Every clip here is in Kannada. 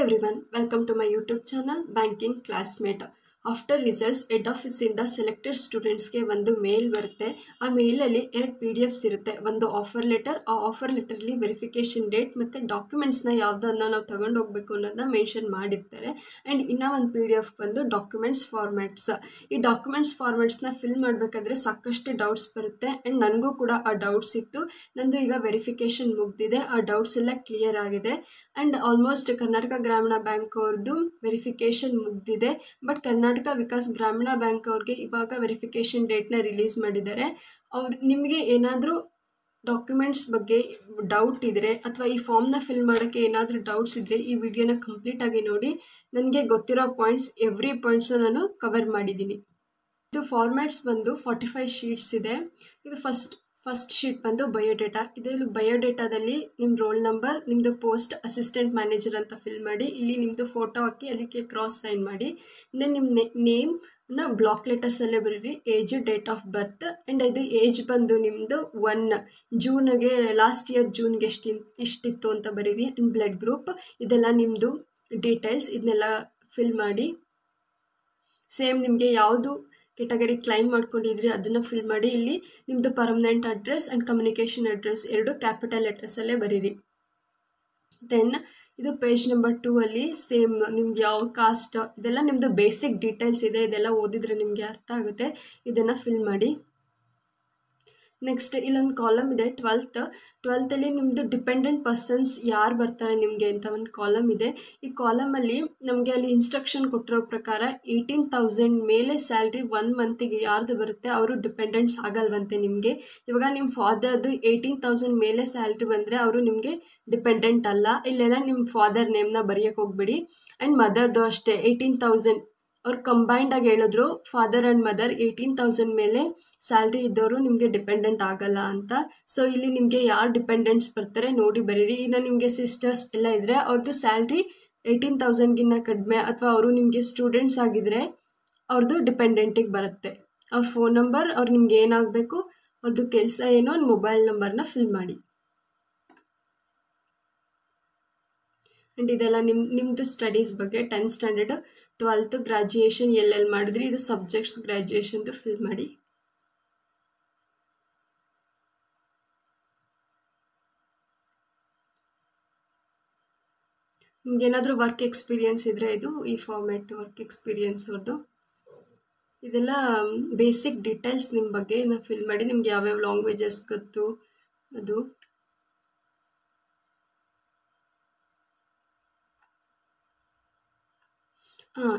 everyone, welcome to my YouTube channel Banking Classmate. After results head ಆಫೀಸಿಂದ ಸೆಲೆಕ್ಟೆಡ್ ಸ್ಟೂಡೆಂಟ್ಸ್ಗೆ ಒಂದು ಮೇಲ್ ಬರುತ್ತೆ. ಆ ಮೇಲಲ್ಲಿ 2 PDFs ಇರುತ್ತೆ. ಒಂದು ಆಫರ್ ಲೆಟರ್, ಆ ಆಫರ್ ಲೆಟರ್ಲಿ ವೆರಿಫಿಕೇಷನ್ ಡೇಟ್ ಮತ್ತು ಡಾಕ್ಯುಮೆಂಟ್ಸ್ನ ಯಾವುದನ್ನು ನಾವು ತಗೊಂಡು ಹೋಗಬೇಕು ಅನ್ನೋದನ್ನ ಮೆನ್ಷನ್ ಮಾಡಿರ್ತಾರೆ. ಆ್ಯಂಡ್ ಇನ್ನೂ ಒಂದು PDF ಬಂದು ಡಾಕ್ಯುಮೆಂಟ್ಸ್ ಫಾರ್ಮ್ಯಾಟ್ಸ್. ಈ ಡಾಕ್ಯುಮೆಂಟ್ಸ್ ಫಾರ್ಮ್ಯಾಟ್ಸ್ನ ಫಿಲ್ ಮಾಡಬೇಕಾದ್ರೆ ಸಾಕಷ್ಟು ಡೌಟ್ಸ್ ಬರುತ್ತೆ. ಆ್ಯಂಡ್ ನನಗೂ ಕೂಡ ಆ ಡೌಟ್ಸ್ ಇತ್ತು. ನಂದು ಈಗ ವೆರಿಫಿಕೇಷನ್ ಮುಗ್ದಿದೆ, ಆ ಡೌಟ್ಸ್ ಎಲ್ಲ ಕ್ಲಿಯರ್ ಆಗಿದೆ. ಆ್ಯಂಡ್ ಆಲ್ಮೋಸ್ಟ್ ಕರ್ನಾಟಕ ಗ್ರಾಮೀಣ ಬ್ಯಾಂಕ್ ಅವ್ರದ್ದು ವೆರಿಫಿಕೇಷನ್ ಮುಗ್ದಿದೆ. ಬಟ್ ಕರ್ನಾಟಕ ವಿಕಾಸ್ ಗ್ರಾಮೀಣ ಬ್ಯಾಂಕ್ ಅವ್ರಿಗೆ ಇವಾಗ ವೆರಿಫಿಕೇಷನ್ ಡೇಟ್ನ ರಿಲೀಸ್ ಮಾಡಿದ್ದಾರೆ. ನಿಮಗೆ ಏನಾದರೂ ಡಾಕ್ಯುಮೆಂಟ್ಸ್ ಬಗ್ಗೆ ಡೌಟ್ ಇದ್ದರೆ ಅಥವಾ ಈ ಫಾರ್ಮ್ನ ಫಿಲ್ ಮಾಡೋಕ್ಕೆ ಏನಾದರೂ ಡೌಟ್ಸ್ ಇದ್ದರೆ ಈ ವಿಡಿಯೋನ ಕಂಪ್ಲೀಟಾಗಿ ನೋಡಿ. ನನಗೆ ಗೊತ್ತಿರೋ ಪಾಯಿಂಟ್ಸ್ ಎವ್ರಿ ಪಾಯಿಂಟ್ಸ್ನ ನಾನು ಕವರ್ ಮಾಡಿದ್ದೀನಿ. ಇದು ಫಾರ್ಮ್ಯಾಟ್ಸ್ ಬಂದು 45 ಶೀಟ್ಸ್ ಇದೆ. ಇದು ಫಸ್ಟ್ ಶೀಟ್ ಬಂದು ಬಯೋಡೇಟಾ. ಇದರಲ್ಲಿ ಬಯೋಡೇಟಾದಲ್ಲಿ ನಿಮ್ಮ ರೋಲ್ ನಂಬರ್, ನಿಮ್ಮದು ಪೋಸ್ಟ್ ಅಸಿಸ್ಟೆಂಟ್ ಮ್ಯಾನೇಜರ್ ಅಂತ ಫಿಲ್ ಮಾಡಿ, ಇಲ್ಲಿ ನಿಮ್ಮದು ಫೋಟೋ ಹಾಕಿ ಅದಕ್ಕೆ ಕ್ರಾಸ್ ಸೈನ್ ಮಾಡಿ. ದೆನ್ ನಿಮ್ಮ ನೇಮ್ನ ಬ್ಲಾಕ್ ಲೆಟರ್ಸಲ್ಲೇ ಬರೀರಿ, age, date of birth. And ಇದು ಏಜ್ ಬಂದು ನಿಮ್ಮದು 1 ಜೂನ್ಗೆ, ಲಾಸ್ಟ್ ಇಯರ್ ಜೂನ್ಗೆ ಇಷ್ಟಿತ್ತು ಅಂತ ಬರೀರಿ. ಆ್ಯಂಡ್ ಬ್ಲಡ್ ಗ್ರೂಪ್, ಇದೆಲ್ಲ ನಿಮ್ಮದು ಡೀಟೇಲ್ಸ್, ಇದನ್ನೆಲ್ಲ ಫಿಲ್ ಮಾಡಿ. ಸೇಮ್ ನಿಮಗೆ ಯಾವುದು ಕೆಟಗರಿ ಕ್ಲೈಮ್ ಮಾಡ್ಕೊಂಡಿದ್ರಿ ಅದನ್ನು ಫಿಲ್ ಮಾಡಿ. ಇಲ್ಲಿ ನಿಮ್ಮದು permanent address and communication address 2 capital ಲೆಟರ್ಸಲ್ಲೇ ಬರೀರಿ. ದೆನ್ ಇದು ಪೇಜ್ ನಂಬರ್ 2 ಅಲ್ಲಿ ಸೇಮ್ ನಿಮ್ದು ಯಾವ ಕಾಸ್ಟ್, ಇದೆಲ್ಲ ನಿಮ್ಮದು ಬೇಸಿಕ್ ಡೀಟೇಲ್ಸ್ ಇದೆ. ಇದೆಲ್ಲ ಓದಿದರೆ ನಿಮಗೆ ಅರ್ಥ ಆಗುತ್ತೆ. ಇದನ್ನು ಫಿಲ್ ಮಾಡಿ. ನೆಕ್ಸ್ಟ್ ಇಲ್ಲೊಂದು ಕಾಲಮ್ ಇದೆ, 12th ನಿಮ್ಮದು ಡಿಪೆಂಡೆಂಟ್ ಪರ್ಸನ್ಸ್ ಯಾರು ಬರ್ತಾರೆ ನಿಮಗೆ ಅಂತ ಒಂದು ಕಾಲಮ್ ಇದೆ. ಈ ಕಾಲಮಲ್ಲಿ ನಮಗೆ ಅಲ್ಲಿ ಇನ್ಸ್ಟ್ರಕ್ಷನ್ ಕೊಟ್ಟಿರೋ ಪ್ರಕಾರ 18,000 ಮೇಲೆ ಸ್ಯಾಲ್ರಿ 1 ಮಂತಿಗೆ ಯಾರ್ದು ಬರುತ್ತೆ ಅವರು ಡಿಪೆಂಡೆಂಟ್ಸ್ ಆಗಲ್ವಂತೆ ನಿಮಗೆ. ಇವಾಗ ನಿಮ್ಮ ಫಾದರ್ದು 18,000 ಮೇಲೆ ಸ್ಯಾಲ್ರಿ ಬಂದರೆ ಅವರು ನಿಮಗೆ ಡಿಪೆಂಡೆಂಟ್ ಅಲ್ಲ. ಇಲ್ಲೆಲ್ಲ ನಿಮ್ಮ ಫಾದರ್ ನೇಮ್ನ ಬರೆಯೋಕ್ಕೆ ಹೋಗ್ಬಿಡಿ. ಆ್ಯಂಡ್ ಮದರ್ದು ಅಷ್ಟೇ 18,000 ಅವ್ರು ಕಂಬೈಂಡಾಗಿ ಹೇಳಿದ್ರು, ಫಾದರ್ ಆ್ಯಂಡ್ ಮದರ್ 18,000 ಮೇಲೆ ಸ್ಯಾಲ್ರಿ ಇದ್ದವರು ನಿಮಗೆ ಡಿಪೆಂಡೆಂಟ್ ಆಗಲ್ಲ ಅಂತ. ಸೊ ಇಲ್ಲಿ ನಿಮಗೆ ಯಾರು ಡಿಪೆಂಡೆಂಟ್ಸ್ ಬರ್ತಾರೆ ನೋಡಿ ಬರೀರಿ. ಇನ್ನು ನಿಮಗೆ ಸಿಸ್ಟರ್ಸ್ ಎಲ್ಲ ಇದ್ದರೆ ಅವ್ರದ್ದು ಸ್ಯಾಲ್ರಿ 18,000ಗಿನ್ನ ಕಡಿಮೆ ಅಥವಾ ಅವರು ನಿಮಗೆ ಸ್ಟೂಡೆಂಟ್ಸ್ ಆಗಿದ್ದರೆ ಅವ್ರದ್ದು ಡಿಪೆಂಡೆಂಟಿಗೆ ಬರುತ್ತೆ. ಅವ್ರ ಫೋನ್ ನಂಬರ್, ಅವ್ರು ನಿಮ್ಗೆ ಏನಾಗಬೇಕು, ಅವ್ರದ್ದು ಕೆಲಸ ಏನೋ, ಒಂದು ಮೊಬೈಲ್ ನಂಬರ್ನ ಫಿಲ್ ಮಾಡಿ. ಆ್ಯಂಡ್ ಇದೆಲ್ಲ ನಿಮ್ಮದು ಸ್ಟಡೀಸ್ ಬಗ್ಗೆ 10th ಸ್ಟ್ಯಾಂಡರ್ಡ್ 12th ಗ್ರ್ಯಾಜುಯೇಷನ್ ಎಲ್ಲೆಲ್ಲಿ ಮಾಡಿದ್ರಿ, ಇದು ಸಬ್ಜೆಕ್ಟ್ಸ್ ಗ್ರ್ಯಾಜುಯೇಷನ್ದು ಫಿಲ್ ಮಾಡಿ. ನಿಮ್ಗೇನಾದರೂ ವರ್ಕ್ ಎಕ್ಸ್ಪೀರಿಯನ್ಸ್ ಇದ್ದರೆ ಇದು ಈ ಫಾರ್ಮ್ಯಾಟ್ ವರ್ಕ್ ಎಕ್ಸ್ಪೀರಿಯನ್ಸ್ ಅವ್ರದ್ದು. ಇದೆಲ್ಲ ಬೇಸಿಕ್ ಡೀಟೇಲ್ಸ್ ನಿಮ್ಮ ಬಗ್ಗೆ ಫಿಲ್ ಮಾಡಿ. ನಿಮ್ಗೆ ಯಾವ್ಯಾವ ಲ್ಯಾಂಗ್ವೇಜಸ್ ಗೊತ್ತು ಅದು.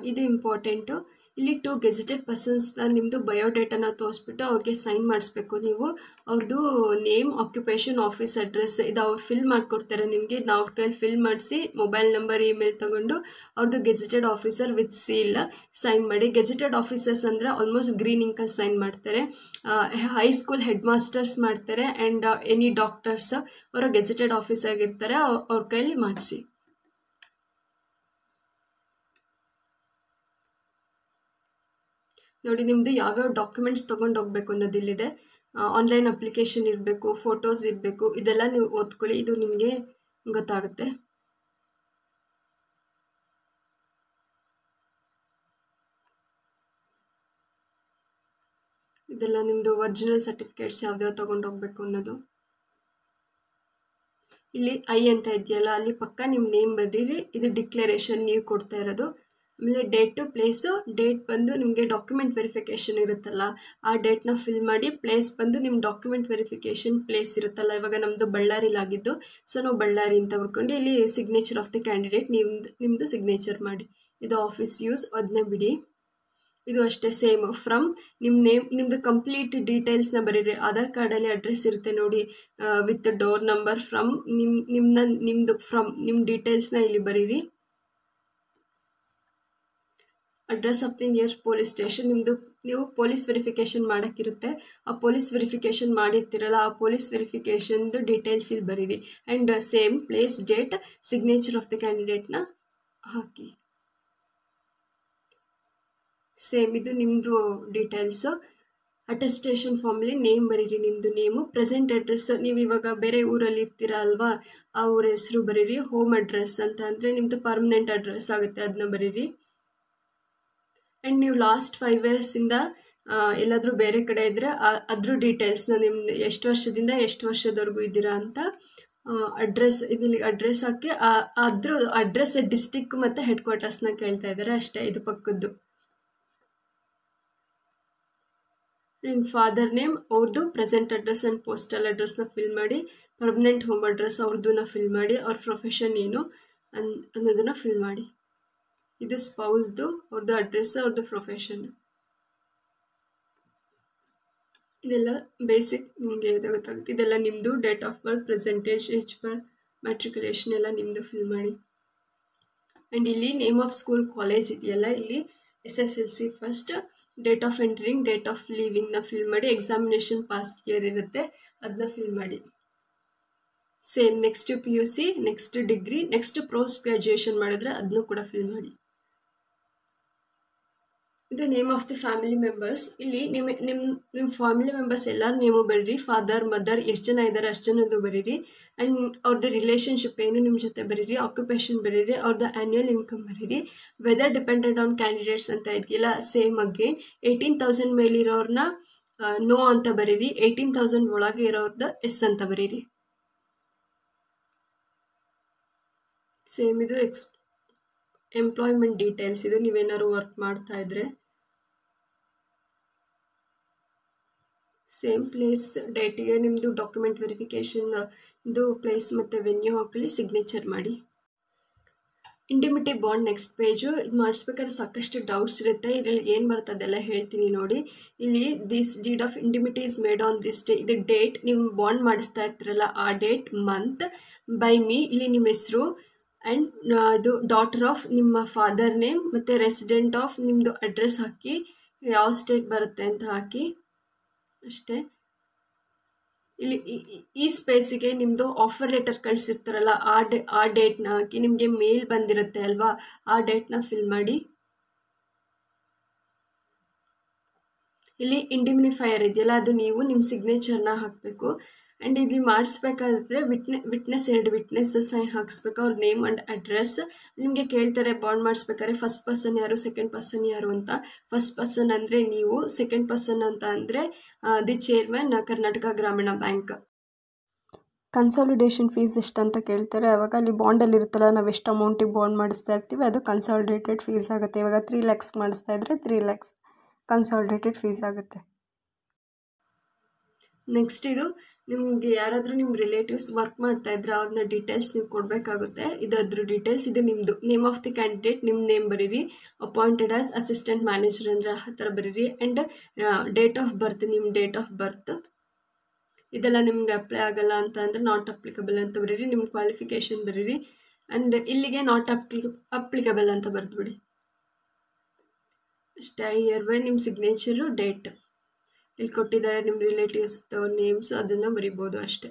ಇದು ಇಂಪಾರ್ಟೆಂಟು. ಇಲ್ಲಿ 2 ಗೆಜೆಟೆಡ್ ಪರ್ಸನ್ಸ್ನ ನಿಮ್ಮದು ಬಯೋಡೇಟಾನ ತೋರಿಸ್ಬಿಟ್ಟು ಅವ್ರಿಗೆ ಸೈನ್ ಮಾಡಿಸ್ಬೇಕು ನೀವು. ಅವ್ರದ್ದು ನೇಮ್, ಆಕ್ಯುಪೇಷನ್, ಆಫೀಸ್ ಅಡ್ರೆಸ್ ಇದು ಅವ್ರು ಫಿಲ್ ಮಾಡಿಕೊಡ್ತಾರೆ ನಿಮಗೆ. ನಾವು ಅವ್ರ ಕೈಲಿ ಫಿಲ್ ಮಾಡಿಸಿ ಮೊಬೈಲ್ ನಂಬರ್, ಇಮೇಲ್ ತೊಗೊಂಡು ಅವ್ರದ್ದು gazetted officer with seal sign ಮಾಡಿ. ಗೆಜೆಟೆಡ್ ಆಫೀಸರ್ಸ್ ಅಂದರೆ ಆಲ್ಮೋಸ್ಟ್ ಗ್ರೀನ್ ಇಂಕಲ್ಲಿ ಸೈನ್ ಮಾಡ್ತಾರೆ. ಹೈಸ್ಕೂಲ್ ಹೆಡ್ ಮಾಸ್ಟರ್ಸ್ ಮಾಡ್ತಾರೆ. ಆ್ಯಂಡ್ ಎನಿ ಡಾಕ್ಟರ್ಸ್ ಅವರ ಗೆಜೆಟೆಡ್ ಆಫೀಸ್ ಆಗಿರ್ತಾರೆ, ಅವ್ರ ಕೈಲಿ ಮಾಡಿಸಿ. ನೋಡಿ ನಿಮ್ಮದು ಯಾವ್ಯಾವ ಡಾಕ್ಯುಮೆಂಟ್ಸ್ ತೊಗೊಂಡು ಹೋಗ್ಬೇಕು ಅನ್ನೋದು ಇಲ್ಲಿದೆ. ಆನ್ಲೈನ್ ಅಪ್ಲಿಕೇಶನ್ ಇರಬೇಕು, ಫೋಟೋಸ್ ಇರಬೇಕು, ಇದೆಲ್ಲ ನೀವು ಓದ್ಕೊಳ್ಳಿ, ಇದು ನಿಮಗೆ ಗೊತ್ತಾಗುತ್ತೆ. ಇದೆಲ್ಲ ನಿಮ್ಮದು ಒರಿಜಿನಲ್ ಸರ್ಟಿಫಿಕೇಟ್ಸ್ ಯಾವ್ಯಾವ ತೊಗೊಂಡು ಹೋಗ್ಬೇಕು ಅನ್ನೋದು. ಇಲ್ಲಿ ಐ ಅಂತ ಇದೆಯಲ್ಲ, ಅಲ್ಲಿ ಪಕ್ಕ ನಿಮ್ಮ ನೇಮ್ ಬರೀರಿ. ಇದು ಡಿಕ್ಲರೇಷನ್ ನೀವು ಕೊಡ್ತಾ ಇರೋದು. ಆಮೇಲೆ ಡೇಟು, ಪ್ಲೇಸು. ಡೇಟ್ ಬಂದು ನಿಮಗೆ ಡಾಕ್ಯುಮೆಂಟ್ ವೆರಿಫಿಕೇಷನ್ ಇರುತ್ತಲ್ಲ ಆ ಡೇಟ್ನ ಫಿಲ್ ಮಾಡಿ. ಪ್ಲೇಸ್ ಬಂದು ನಿಮ್ಮ ಡಾಕ್ಯುಮೆಂಟ್ ವೆರಿಫಿಕೇಷನ್ ಪ್ಲೇಸ್ ಇರುತ್ತಲ್ಲ, ಇವಾಗ ನಮ್ಮದು ಬಳ್ಳಾರಿಲಾಗಿದ್ದು, ಸೊ ನಾವು ಬಳ್ಳಾರಿ ಅಂತ ಬರ್ಕೊಂಡು ಇಲ್ಲಿ ಸಿಗ್ನೇಚರ್ ಆಫ್ ದಿ ಕ್ಯಾಂಡಿಡೇಟ್ ನಿಮ್ಮದು ಸಿಗ್ನೇಚರ್ ಮಾಡಿ. ಇದು ಆಫೀಸ್ ಯೂಸ್, ಅದನ್ನೇ ಬಿಡಿ. ಇದು ಅಷ್ಟೇ ಸೇಮ್. ಫ್ರಮ್ ನಿಮ್ಮ ನೇಮ್, ನಿಮ್ಮದು ಕಂಪ್ಲೀಟ್ ಡೀಟೇಲ್ಸ್ನ ಬರೀರಿ. ಆಧಾರ್ ಕಾರ್ಡಲ್ಲಿ ಅಡ್ರೆಸ್ ಇರುತ್ತೆ ನೋಡಿ, ವಿತ್ ಡೋರ್ ನಂಬರ್. ಫ್ರಮ್ ನಿಮ್ಮದು ಫ್ರಮ್ ನಿಮ್ಮ ಡೀಟೇಲ್ಸ್ನ ಇಲ್ಲಿ ಬರೀರಿ. Address of the near police station, ನಿಮ್ಮದು ನೀವು ಪೊಲೀಸ್ ವೆರಿಫಿಕೇಷನ್ ಮಾಡೋಕ್ಕಿರುತ್ತೆ. ಆ ಪೊಲೀಸ್ ವೆರಿಫಿಕೇಷನ್ ಮಾಡಿರ್ತೀರಲ್ಲ ಆ ಪೊಲೀಸ್ ವೆರಿಫಿಕೇಷನ್ದು ಡೀಟೇಲ್ಸ್ ಇಲ್ಲಿ ಬರೀರಿ. And same place, date, signature of the ಕ್ಯಾಂಡಿಡೇಟ್ನ ಹಾಕಿ. ಸೇಮ್ ಇದು ನಿಮ್ಮದು ಡೀಟೇಲ್ಸು. ಅಟೆಸ್ಟೇಷನ್ ಫಾರ್ಮಲ್ಲಿ ನೇಮ್ ಬರೀರಿ, ನಿಮ್ಮದು ನೇಮು. ಪ್ರೆಸೆಂಟ್ ಅಡ್ರೆಸ್, ನೀವು ಇವಾಗ ಬೇರೆ ಊರಲ್ಲಿ ಇರ್ತೀರಾ ಅಲ್ವಾ, ಆ ಊರ ಹೆಸರು ಬರೀರಿ. ಹೋಮ್ ಅಡ್ರೆಸ್ ಅಂತ ಅಂದರೆ ನಿಮ್ಮದು ಪರ್ಮನೆಂಟ್ ಅಡ್ರೆಸ್ ಆಗುತ್ತೆ, ಅದನ್ನ ಬರೀರಿ. ಆ್ಯಂಡ್ ನೀವು ಲಾಸ್ಟ್ 5 ಇಯರ್ಸಿಂದ ಎಲ್ಲಾದರೂ ಬೇರೆ ಕಡೆ ಇದ್ದರೆ ಅದ್ರ ಡೀಟೇಲ್ಸ್ನ, ನಿಮ್ದು ಎಷ್ಟು ವರ್ಷದಿಂದ ಎಷ್ಟು ವರ್ಷದವರೆಗೂ ಇದ್ದೀರಾ ಅಂತ ಅಡ್ರೆಸ್, ಇಲ್ಲಿ ಅಡ್ರೆಸ್ ಹಾಕಿ ಅದ್ರ ಅಡ್ರೆಸ್ ಡಿಸ್ಟಿಕ್ ಮತ್ತು ಹೆಡ್ ಕ್ವಾರ್ಟರ್ಸ್ನ ಕೇಳ್ತಾ ಇದ್ದಾರೆ ಅಷ್ಟೇ, ಇದು ಪಕ್ಕದ್ದು. ನಿಮ್ಮ ಫಾದರ್ ನೇಮ್ ಅವ್ರದ್ದು, ಪ್ರೆಸೆಂಟ್ ಅಡ್ರೆಸ್ ಆ್ಯಂಡ್ ಪೋಸ್ಟಲ್ ಅಡ್ರೆಸ್ನ ಫಿಲ್ ಮಾಡಿ. ಪರ್ಮನೆಂಟ್ ಹೋಮ್ ಅಡ್ರೆಸ್ ಅವ್ರದ್ದನ್ನ ಫಿಲ್ ಮಾಡಿ. ಅವ್ರ ಪ್ರೊಫೆಷನ್ ಏನು ಅನ್ನೋದನ್ನು ಫಿಲ್ ಮಾಡಿ. ಇದು ಸ್ಪೌಸ್ದು, ಅವ್ರದ್ದು ಅಡ್ರೆಸ್, ಅವ್ರದ್ದು ಪ್ರೊಫೆಷನ್. ಇದೆಲ್ಲ ಬೇಸಿಕ್ ನಿಮಗೆ ಗೊತ್ತಾಗುತ್ತೆ. ಇದೆಲ್ಲ ನಿಮ್ಮದು. Date of birth, percentage, age per matriculation ಎಲ್ಲ ನಿಮ್ಮದು ಫಿಲ್ ಮಾಡಿ. ಆ್ಯಂಡ್ ಇಲ್ಲಿ ನೇಮ್ ಆಫ್ ಸ್ಕೂಲ್, ಕಾಲೇಜ್ ಇದೆಯಲ್ಲ, ಇಲ್ಲಿ SSLC first, date of entering, date of ಲೀವಿಂಗ್ನ ಫಿಲ್ ಮಾಡಿ. ಎಕ್ಸಾಮಿನೇಷನ್ ಪಾಸ್ಟ್ ಇಯರ್ ಇರುತ್ತೆ, ಅದನ್ನ ಫಿಲ್ ಮಾಡಿ. Same next PUC, next degree, next post graduation ಮಾಡಿದ್ರೆ ಅದನ್ನು ಕೂಡ ಫಿಲ್ ಮಾಡಿ. ಇದು name of the family members. ಇಲ್ಲಿ ನಿಮ್ಮ ಫ್ಯಾಮಿಲಿ ಮೆಂಬರ್ಸ್ ಎಲ್ಲರ ನೇಮು ಬರೀರಿ. ಫಾದರ್, ಮದರ್, ಎಷ್ಟು ಜನ ಇದ್ದಾರೆ ಅಷ್ಟು ಜನದ್ದು ಬರೀರಿ. ಆ್ಯಂಡ್ ಅವ್ರದ್ದು ರಿಲೇಷನ್ಶಿಪ್ ಏನು ನಿಮ್ಮ ಜೊತೆ ಬರೀರಿ. ಆಕ್ಯುಪೇಷನ್ ಬರೀರಿ. ಅವ್ರದ್ದು ಆ್ಯನ್ಯುಯಲ್ ಇನ್ಕಮ್ ಬರೀರಿ. ವೆದರ್ ಡಿಪೆಂಡೆಡ್ ಆನ್ ಕ್ಯಾಂಡಿಡೇಟ್ಸ್ ಅಂತ ಇದೆಯಲ್ಲ, ಸೇಮ್ ಅಗೇನ್ 18,000 ಮೇಲಿರೋರನ್ನ ನೋ ಅಂತ ಬರೀರಿ. 18,000 ಒಳಗೆ ಇರೋರ್ದು ಎಸ್ ಅಂತ ಬರೀರಿ. ಸೇಮ್ ಇದು ಎಂಪ್ಲಾಯ್ಮೆಂಟ್ ಡೀಟೇಲ್ಸ್. ಇದು ನೀವೇನಾದ್ರು ವರ್ಕ್ ಮಾಡ್ತಾ ಇದ್ರೆ ಸೇಮ್ ಪ್ಲೇಸ್, ಡೇಟಿಗೆ ನಿಮ್ಮದು ಡಾಕ್ಯುಮೆಂಟ್ ವೆರಿಫಿಕೇಷನ್ ಇದು ಪ್ಲೇಸ್ ಮತ್ತು ವೆನ್ಯೂ ಹಾಕಲಿ, ಸಿಗ್ನೇಚರ್ ಮಾಡಿ. ಇಂಟಿಮಿಟಿ ಬಾಂಡ್ ನೆಕ್ಸ್ಟ್ ಪೇಜು. ಇದು ಮಾಡಿಸ್ಬೇಕಾದ್ರೆ ಸಾಕಷ್ಟು ಡೌಟ್ಸ್ ಇರುತ್ತೆ. ಇದರಲ್ಲಿ ಏನು ಬರುತ್ತೆ ಅದೆಲ್ಲ ಹೇಳ್ತೀನಿ ನೋಡಿ. ಇಲ್ಲಿ this deed of indemnity is made on this day, ಇದು ಡೇಟ್, ನೀವು ಬಾಂಡ್ ಮಾಡಿಸ್ತಾ ಇರ್ತೀರಲ್ಲ ಆ ಡೇಟ್, ಮಂತ್, ಬೈ ಮೀ, ಇಲ್ಲಿ ನಿಮ್ಮ ಹೆಸರು, ಆ್ಯಂಡ್ ಇದು ಡಾಟರ್ ಆಫ್ ನಿಮ್ಮ ಫಾದರ್ ನೇಮ್, ಮತ್ತು ರೆಸಿಡೆಂಟ್ ಆಫ್ ನಿಮ್ಮದು ಅಡ್ರೆಸ್ ಹಾಕಿ, ಯಾವ ಸ್ಟೇಟ್ ಬರುತ್ತೆ ಅಂತ ಹಾಕಿ ಅಷ್ಟೇ. ಇಲ್ಲಿ ಈ ಸ್ಪೇಸಿಗೆ ನಿಮ್ಮದು ಆಫರ್ ಲೆಟರ್ ಕಳಿಸಿರ್ತಾರಲ್ಲ ಆ ಡೇಟ್ನ ಹಾಕಿ. ನಿಮಗೆ ಮೇಲ್ ಬಂದಿರುತ್ತೆ ಅಲ್ವಾ, ಆ ಡೇಟ್ನ ಫಿಲ್ ಮಾಡಿ. ಇಲ್ಲಿ ಇಂಡಿಮಿನಿಫೈಯರ್ ಇದೆಯಲ್ಲ, ಅದು ನೀವು ನಿಮ್ಮ ಸಿಗ್ನೇಚರ್ನ ಹಾಕಬೇಕು. ಆ್ಯಂಡ್ ಇಲ್ಲಿ ಮಾಡಿಸ್ಬೇಕಾದ್ರೆ ವಿಟ್ನೆಸ್ 2 ವಿಟ್ನೆಸ್ ಸೈನ್ ಹಾಕಿಸ್ಬೇಕು, ಅವ್ರ ನೇಮ್ ಆ್ಯಂಡ್ ಅಡ್ರೆಸ್. ನಿಮಗೆ ಕೇಳ್ತಾರೆ ಬಾಂಡ್ ಮಾಡಿಸ್ಬೇಕಾದ್ರೆ ಫಸ್ಟ್ ಪರ್ಸನ್ ಯಾರು, ಸೆಕೆಂಡ್ ಪರ್ಸನ್ ಯಾರು ಅಂತ. ಫಸ್ಟ್ ಪರ್ಸನ್ ಅಂದರೆ ನೀವು, ಸೆಕೆಂಡ್ ಪರ್ಸನ್ ಅಂತ ಅಂದರೆ ದಿ ಚೇರ್ಮನ್, ಕರ್ನಾಟಕ ಗ್ರಾಮೀಣ ಬ್ಯಾಂಕ್. ಕನ್ಸಾಲಿಡೇಷನ್ ಫೀಸ್ ಎಷ್ಟು ಅಂತ ಕೇಳ್ತಾರೆ. ಅವಾಗ ಅಲ್ಲಿ ಬಾಂಡಲ್ಲಿ ಇರುತ್ತಲ್ಲ, ನಾವು ಎಷ್ಟು ಅಮೌಂಟಿಗೆ ಬಾಂಡ್ ಮಾಡಿಸ್ತಾ ಇರ್ತೀವಿ ಅದು ಕನ್ಸಾಲಿಡೇಟೆಡ್ ಫೀಸ್ ಆಗುತ್ತೆ. ಇವಾಗ 3 lakhs ಮಾಡಿಸ್ತಾ ಇದ್ದರೆ 3 lakhs ಕನ್ಸಾಲಿಡೇಟೆಡ್ ಫೀಸ್ ಆಗುತ್ತೆ. ನೆಕ್ಸ್ಟ್ ಇದು ನಿಮಗೆ ಯಾರಾದರೂ ನಿಮ್ಮ ರಿಲೇಟಿವ್ಸ್ ವರ್ಕ್ ಮಾಡ್ತಾ ಇದ್ರೆ ಅವ್ರನ್ನ ಡೀಟೇಲ್ಸ್ ನೀವು ಕೊಡಬೇಕಾಗುತ್ತೆ. ಇದು ಅದ್ರ ಡೀಟೇಲ್ಸ್. ಇದು ನಿಮ್ಮದು ನೇಮ್ ಆಫ್ ದಿ ಕ್ಯಾಂಡಿಡೇಟ್, ನಿಮ್ಮ ನೇಮ್ ಬರೀರಿ. ಅಪಾಯಿಂಟೆಡ್ ಆಸ್ ಅಸಿಸ್ಟೆಂಟ್ ಮ್ಯಾನೇಜರ್ ಅಂದರೆ ಆ ಥರ ಬರೀರಿ. ಆ್ಯಂಡ್ ಡೇಟ್ ಆಫ್ ಬರ್ತ್, ನಿಮ್ಮ ಡೇಟ್ ಆಫ್ ಬರ್ತ್. ಇದೆಲ್ಲ ನಿಮ್ಗೆ ಅಪ್ಲೈ ಆಗಲ್ಲ ಅಂತ ಅಂದರೆ ನಾಟ್ ಅಪ್ಲಿಕಬಲ್ ಅಂತ ಬರೀರಿ. ನಿಮ್ಮ ಕ್ವಾಲಿಫಿಕೇಷನ್ ಬರೀರಿ. ಆ್ಯಂಡ್ ಇಲ್ಲಿಗೆ ನಾಟ್ ಅಪ್ಲಿಕಬಲ್ ಅಂತ ಬರೆದ್ಬಿಡಿ ಅಷ್ಟೇ. ಇಯರ್ ಬೈ ನಿಮ್ಮ ಸಿಗ್ನೇಚರು, ಡೇಟ್ ಇಲ್ಲಿ ಕೊಟ್ಟಿದ್ದಾರೆ, ನಿಮ್ಮ ರಿಲೇಟಿವ್ಸ್ ನೇಮ್ಸ್ ಅದನ್ನು ಬರಿಬೋದು ಅಷ್ಟೇ.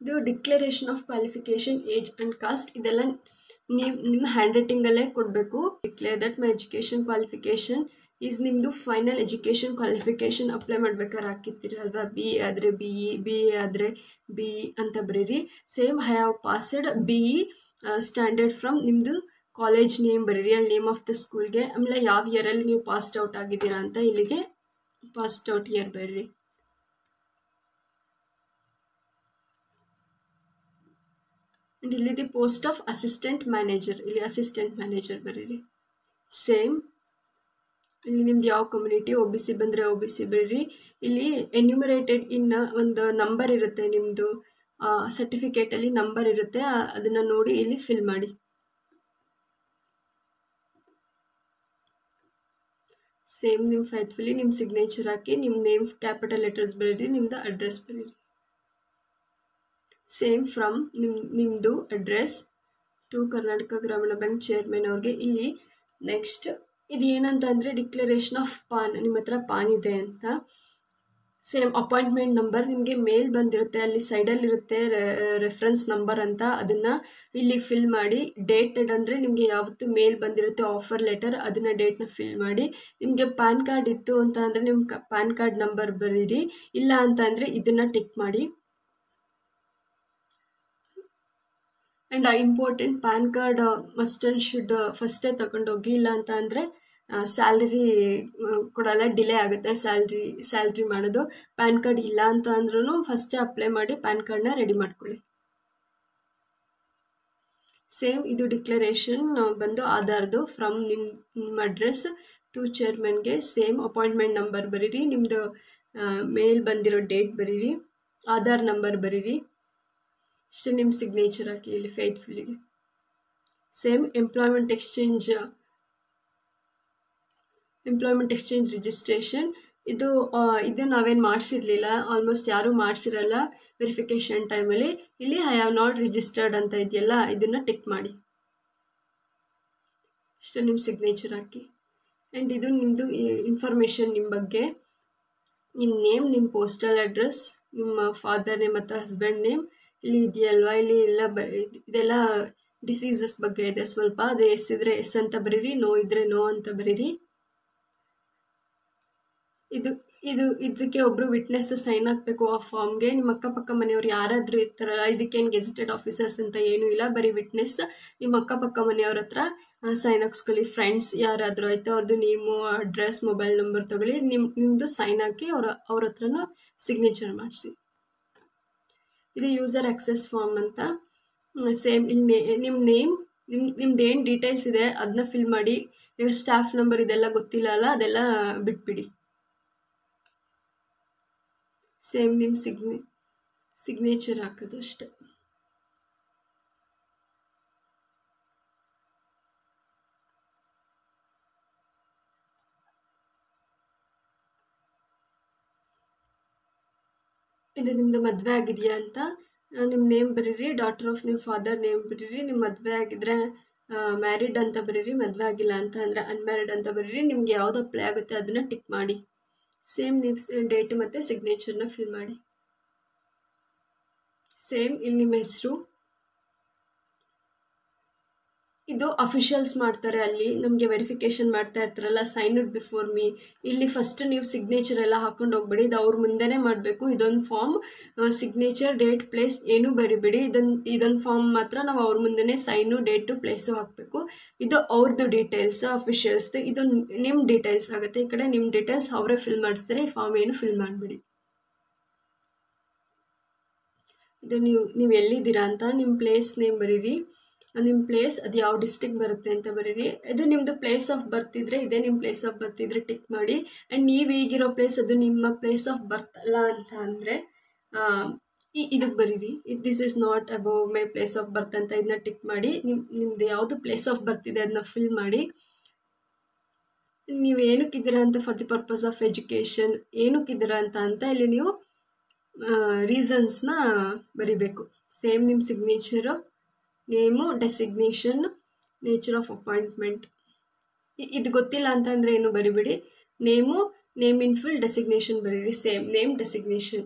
ಇದು declaration of qualification, age and cost. ಇದೆಲ್ಲ ನೀವು ನಿಮ್ಮ ಹ್ಯಾಂಡ್ ರೈಟಿಂಗಲ್ಲೇ ಕೊಡಬೇಕು. Declare that my education qualification is, ನಿಮ್ಮದು ಫೈನಲ್ ಎಜುಕೇಷನ್ ಕ್ವಾಲಿಫಿಕೇಷನ್ ಅಪ್ಲೈ ಮಾಡ್ಬೇಕಾದ್ರೆ ಹಾಕಿರ್ತೀರಿ ಅಲ್ವಾ, BE ಆದರೆ BE, BA ಆದರೆ BE ಅಂತ ಬರೀರಿ. Same I have passed BE standard from ನಿಮ್ಮದು ಕಾಲೇಜ್ ನೇಮ್ ಬರೀರಿ, ಅಲ್ಲಿ ನೇಮ್ ಆಫ್ ದ ಸ್ಕೂಲ್ಗೆ. ಆಮೇಲೆ ಯಾವ ಇಯರಲ್ಲಿ ನೀವು ಪಾಸ್ಡ್ ಔಟ್ ಆಗಿದ್ದೀರಾ ಅಂತ ಇಲ್ಲಿಗೆ ಪಾಸ್ಡ್ ಔಟ್ ಇಯರ್ ಬರೀರಿ. ಆ್ಯಂಡ್ ಇಲ್ಲಿದೆ ಪೋಸ್ಟ್ ಆಫ್ ಅಸಿಸ್ಟೆಂಟ್ ಮ್ಯಾನೇಜರ್, ಇಲ್ಲಿ ಅಸಿಸ್ಟೆಂಟ್ ಮ್ಯಾನೇಜರ್ ಬರೀರಿ. ಸೇಮ್ ಇಲ್ಲಿ ನಿಮ್ದು ಯಾವ ಕಮ್ಯುನಿಟಿ, OBC ಬಂದರೆ OBC ಬರೀರಿ. ಇಲ್ಲಿ ಎನ್ಯುಮರೇಟೆಡ್ ಇನ್ ಒಂದು ನಂಬರ್ ಇರುತ್ತೆ, ನಿಮ್ಮದು ಸರ್ಟಿಫಿಕೇಟಲ್ಲಿ ನಂಬರ್ ಇರುತ್ತೆ, ಅದನ್ನು ನೋಡಿ ಇಲ್ಲಿ ಫಿಲ್ ಮಾಡಿ. ಸೇಮ್ ನಿಮ್ಮ ಫೈತ್ಫುಲಿ ನಿಮ್ಮ ಸಿಗ್ನೇಚರ್ ಹಾಕಿ, ನಿಮ್ಮ ನೇಮ್ ಕ್ಯಾಪಿಟಲ್ ಲೆಟರ್ಸ್ ಬರೀರಿ, ನಿಮ್ಮದು ಅಡ್ರೆಸ್ ಬರೀರಿ. ಸೇಮ್ ಫ್ರಮ್ ನಿಮ್ಮದು ಅಡ್ರೆಸ್ ಟು ಕರ್ನಾಟಕ ಗ್ರಾಮೀಣ ಬ್ಯಾಂಕ್ ಚೇರ್ಮನ್ ಅವ್ರಿಗೆ. ಇಲ್ಲಿ ನೆಕ್ಸ್ಟ್ ಇದು ಏನಂತ ಅಂದರೆ ಡಿಕ್ಲರೇಷನ್ ಆಫ್ ಪಾನ್, ನಿಮ್ಮ ಹತ್ರ ಪಾನ್ ಇದೆ ಅಂತ. ಸೇಮ್ ಅಪಾಯಿಂಟ್ಮೆಂಟ್ ನಂಬರ್ ನಿಮಗೆ ಮೇಲ್ ಬಂದಿರುತ್ತೆ, ಅಲ್ಲಿ ಸೈಡಲ್ಲಿರುತ್ತೆ ರೆಫರೆನ್ಸ್ ನಂಬರ್ ಅಂತ, ಅದನ್ನು ಇಲ್ಲಿ ಫಿಲ್ ಮಾಡಿ. ಡೇಟೆಡ್ ಅಂದರೆ ನಿಮಗೆ ಯಾವತ್ತು ಮೇಲ್ ಬಂದಿರುತ್ತೆ ಆಫರ್ ಲೆಟರ್, ಅದನ್ನು ಡೇಟ್ನ ಫಿಲ್ ಮಾಡಿ. ನಿಮಗೆ ಪ್ಯಾನ್ ಕಾರ್ಡ್ ಇತ್ತು ಅಂತ ಅಂದರೆ ನಿಮ್ಮ ಪ್ಯಾನ್ ಕಾರ್ಡ್ ನಂಬರ್ ಬರೀರಿ, ಇಲ್ಲ ಅಂತ ಅಂದರೆ ಇದನ್ನು ಟಿಕ್ ಮಾಡಿ. And important PAN card must and should ಫಸ್ಟೇ ತಗೊಂಡೋಗಿ, ಇಲ್ಲ ಅಂತ ಅಂದರೆ ಸ್ಯಾಲ್ರಿ ಕೊಡಲ್ಲ, ಡಿಲೇ ಆಗುತ್ತೆ ಸ್ಯಾಲ್ರಿ ಮಾಡೋದು. ಪ್ಯಾನ್ ಕಾರ್ಡ್ ಇಲ್ಲ ಅಂತ ಅಂದ್ರೂ ಫಸ್ಟೇ ಅಪ್ಲೈ ಮಾಡಿ ಪ್ಯಾನ್ ಕಾರ್ಡ್ನ ರೆಡಿ ಮಾಡ್ಕೊಳ್ಳಿ. ಸೇಮ್ ಇದು ಡಿಕ್ಲರೇಷನ್ ಬಂದು ಆಧಾರ್ದು ಫ್ರಮ್ ನಿಮ್ಮ ಅಡ್ರೆಸ್ ಟು ಚೇರ್ಮನ್ಗೆ. ಸೇಮ್ ಅಪಾಯಿಂಟ್ಮೆಂಟ್ ನಂಬರ್ ಬರೀರಿ, ನಿಮ್ಮದು ಮೇಲ್ ಬಂದಿರೋ ಡೇಟ್ ಬರೀರಿ, ಆಧಾರ್ ನಂಬರ್ ಬರೀರಿ, ಅಷ್ಟೇ. ನಿಮ್ಮ ಸಿಗ್ನೇಚರ್ ಹಾಕಿ ಇಲ್ಲಿ ಫೇತ್ಫುಲ್ಲಿಗೆ. ಸೇಮ್ ಎಂಪ್ಲಾಯ್ಮೆಂಟ್ ಎಕ್ಸ್ಚೇಂಜ್ ರಿಜಿಸ್ಟ್ರೇಷನ್, ಇದು ನಾವೇನು ಮಾಡಿಸಿರ್ಲಿಲ್ಲ, ಆಲ್ಮೋಸ್ಟ್ ಯಾರೂ ಮಾಡಿಸಿರಲ್ಲ ವೆರಿಫಿಕೇಷನ್ ಟೈಮಲ್ಲಿ. ಇಲ್ಲಿ ಐ ಹ್ಯಾವ್ ನಾಟ್ ರಿಜಿಸ್ಟರ್ಡ್ ಅಂತ ಇದೆಯಲ್ಲ, ಇದನ್ನು ಟಿಕ್ ಮಾಡಿ, ಅಷ್ಟೇ. ನಿಮ್ಮ ಸಿಗ್ನೇಚರ್ ಹಾಕಿ. ಆ್ಯಂಡ್ ಇದು ನಿಮ್ಮದು ಇನ್ಫಾರ್ಮೇಷನ್ ನಿಮ್ಮ ಬಗ್ಗೆ, ನಿಮ್ಮ ನೇಮ್, ನಿಮ್ಮ ಪೋಸ್ಟಲ್ ಅಡ್ರೆಸ್, ನಿಮ್ಮ ಫಾದರ್ ನೇಮ್ ಮತ್ತು ಹಸ್ಬೆಂಡ್ ನೇಮ್ ಇಲ್ಲಿ ಇದೆಯಲ್ವಾ, ಇಲ್ಲಿ ಎಲ್ಲ ಇದೆಲ್ಲ ಡಿಸೀಸಸ್ ಬಗ್ಗೆ ಇದೆ ಸ್ವಲ್ಪ. ಅದು ಎಸ್ ಇದ್ರೆ ಎಸ್ ಅಂತ ಬರೀರಿ, ನೋ ಇದ್ರೆ ನೋ ಅಂತ ಬರೀರಿ. ಇದಕ್ಕೆ ಒಬ್ಬರು ವಿಟ್ನೆಸ್ ಸೈನ್ ಹಾಕಬೇಕು ಆ ಫಾರ್ಮ್ಗೆ. ನಿಮ್ಮ ಅಕ್ಕಪಕ್ಕ ಮನೆಯವ್ರು ಯಾರಾದರೂ ಇರ್ತಾರಲ್ಲ, ಇದಕ್ಕೇನು ಗೆಜೆಟೆಡ್ ಆಫೀಸರ್ಸ್ ಅಂತ ಏನೂ ಇಲ್ಲ, ಬರೀ ವಿಟ್ನೆಸ್ ನಿಮ್ಮ ಅಕ್ಕಪಕ್ಕ ಮನೆಯವ್ರ ಹತ್ರ ಸೈನ್ ಹಾಕ್ಸ್ಕೊಳ್ಳಿ. ಫ್ರೆಂಡ್ಸ್ ಯಾರಾದರೂ ಆಯಿತು, ಅವ್ರದ್ದು ನೇಮು, ಅಡ್ರೆಸ್, ಮೊಬೈಲ್ ನಂಬರ್ ತೊಗೊಳ್ಳಿ, ನಿಮ್ಮದು ಸೈನ್ ಹಾಕಿ ಅವ್ರ ಹತ್ರನೂ ಸಿಗ್ನೇಚರ್ ಮಾಡಿಸಿ. ಇದು ಯೂಸರ್ ಆಕ್ಸೆಸ್ ಫಾರ್ಮ್ ಅಂತ. ಸೇಮ್ ಇಲ್ಲಿ ನಿಮ್ಮ ನೇಮ್, ನಿಮ್ದು ಏನು ಡೀಟೇಲ್ಸ್ ಇದೆ ಅದನ್ನ ಫಿಲ್ ಮಾಡಿ. ಈಗ ಸ್ಟಾಫ್ ನಂಬರ್ ಇದೆಲ್ಲ ಗೊತ್ತಿಲ್ಲ ಅಲ್ಲ, ಅದೆಲ್ಲ ಬಿಟ್ಬಿಡಿ. ಸೇಮ್ ನಿಮ್ಮ ಸಿಗ್ನೇಚರ್ ಹಾಕೋದು ಅಷ್ಟೆ. ಇದು ನಿಮ್ಮದು ಮದುವೆ ಆಗಿದೆಯಾ ಅಂತ ನಿಮ್ಮ ನೇಮ್ ಬರೀರಿ, ಡಾಟರ್ ಆಫ್ ನಿಮ್ಮ ಫಾದರ್ ನೇಮ್ ಬರೀರಿ. ನಿಮ್ಮ ಮದುವೆ ಆಗಿದ್ರೆ ಮ್ಯಾರಿಡ್ ಅಂತ ಬರೀರಿ, ಮದುವೆ ಆಗಿಲ್ಲ ಅಂತ ಅಂದರೆ ಅನ್ಮ್ಯಾರಿಡ್ ಅಂತ ಬರೀರಿ. ನಿಮ್ಗೆ ಯಾವುದು ಅಪ್ಲೈ ಆಗುತ್ತೆ ಅದನ್ನು ಟಿಕ್ ಮಾಡಿ. ಸೇಮ್ ನೀವು ಡೇಟ್ ಮತ್ತು ಸಿಗ್ನೇಚರ್ನ ಫಿಲ್ ಮಾಡಿ. ಸೇಮ್ ಇಲ್ಲಿ ನಿಮ್ಮ ಹೆಸರು, ಇದು ಅಫಿಷಿಯಲ್ಸ್ ಮಾಡ್ತಾರೆ, ಅಲ್ಲಿ ನಮಗೆ ವೆರಿಫಿಕೇಷನ್ ಮಾಡ್ತಾ ಇರ್ತಾರಲ್ಲ, ಸೈನ್ ಇಟ್ ಬಿಫೋರ್ ಮೀ. ಇಲ್ಲಿ ಫಸ್ಟ್ ನೀವು ಸಿಗ್ನೇಚರ್ ಎಲ್ಲ ಹಾಕೊಂಡು ಹೋಗ್ಬೇಡಿ, ಇದು ಅವ್ರ ಮುಂದೆನೇ ಮಾಡಬೇಕು. ಇದೊಂದು ಫಾರ್ಮ್, ಸಿಗ್ನೇಚರ್, ಡೇಟ್, ಪ್ಲೇಸ್ ಏನೂ ಬರಿಬೇಡಿ. ಇದೊಂದು ಫಾರ್ಮ್ ಮಾತ್ರ ನಾವು ಅವ್ರ ಮುಂದೆನೇ ಸೈನು, ಡೇಟು, ಪ್ಲೇಸು ಹಾಕಬೇಕು. ಇದು ಅವ್ರದ್ದು ಡೀಟೇಲ್ಸ್ ಅಫಿಷಿಯಲ್ಸ್ದು, ಇದು ನಿಮ್ಮ ಡೀಟೇಲ್ಸ್ ಆಗುತ್ತೆ. ಈ ಕಡೆ ನಿಮ್ಮ ಡೀಟೇಲ್ಸ್ ಅವರೇ ಫಿಲ್ ಮಾಡಿಸ್ತಾರೆ, ಈ ಫಾರ್ಮ್ ಏನು ಫಿಲ್ ಮಾಡಿಬಿಡಿ. ಇದು ನೀವು ಎಲ್ಲಿದ್ದೀರಾ ಅಂತ ನಿಮ್ಮ ಪ್ಲೇಸ್ ನೇಮ್ ಬರೀರಿ, ನಿಮ್ಮ ಪ್ಲೇಸ್ ಅದು ಯಾವ ಡಿಸ್ಟಿಕ್ ಬರುತ್ತೆ ಅಂತ ಬರೀರಿ. ಇದು ನಿಮ್ಮದು ಪ್ಲೇಸ್ ಆಫ್ ಬರ್ತ್ ಇದ್ದರೆ ಇದೇ ನಿಮ್ಮ ಪ್ಲೇಸ್ ಆಫ್ ಬರ್ತ್ ಇದ್ದರೆ ಟಿಕ್ ಮಾಡಿ. ಆ್ಯಂಡ್ ನೀವು ಈಗಿರೋ ಪ್ಲೇಸ್ ಅದು ನಿಮ್ಮ ಪ್ಲೇಸ್ ಆಫ್ ಬರ್ತ್ ಅಲ್ಲ ಅಂತ ಅಂದರೆ ಇದಕ್ಕೆ ಬರೀರಿ, this is not above my place of birth ಅಂತ ಇದನ್ನ ಟಿಕ್ ಮಾಡಿ. ನಿಮ್ಮದು ಯಾವುದು ಪ್ಲೇಸ್ ಆಫ್ ಬರ್ತ್ ಇದೆ ಅದನ್ನ ಫಿಲ್ ಮಾಡಿ. ನೀವು ಏನಕ್ಕಿದ್ದೀರಾ ಅಂತ, for the purpose of education ಏನಕ್ಕಿದ್ದೀರಾ ಅಂತ ಇಲ್ಲಿ ನೀವು ರೀಸನ್ಸ್ನ ಬರಿಬೇಕು. ಸೇಮ್ ನಿಮ್ಮ signature, name, designation, nature of appointment. ಇದು ಗೊತ್ತಿಲ್ಲ ಅಂತಂದರೆ ಏನು ಬರಿಬಿಡಿ. Name, name in full, designation ಬರೀರಿ. Same name, designation.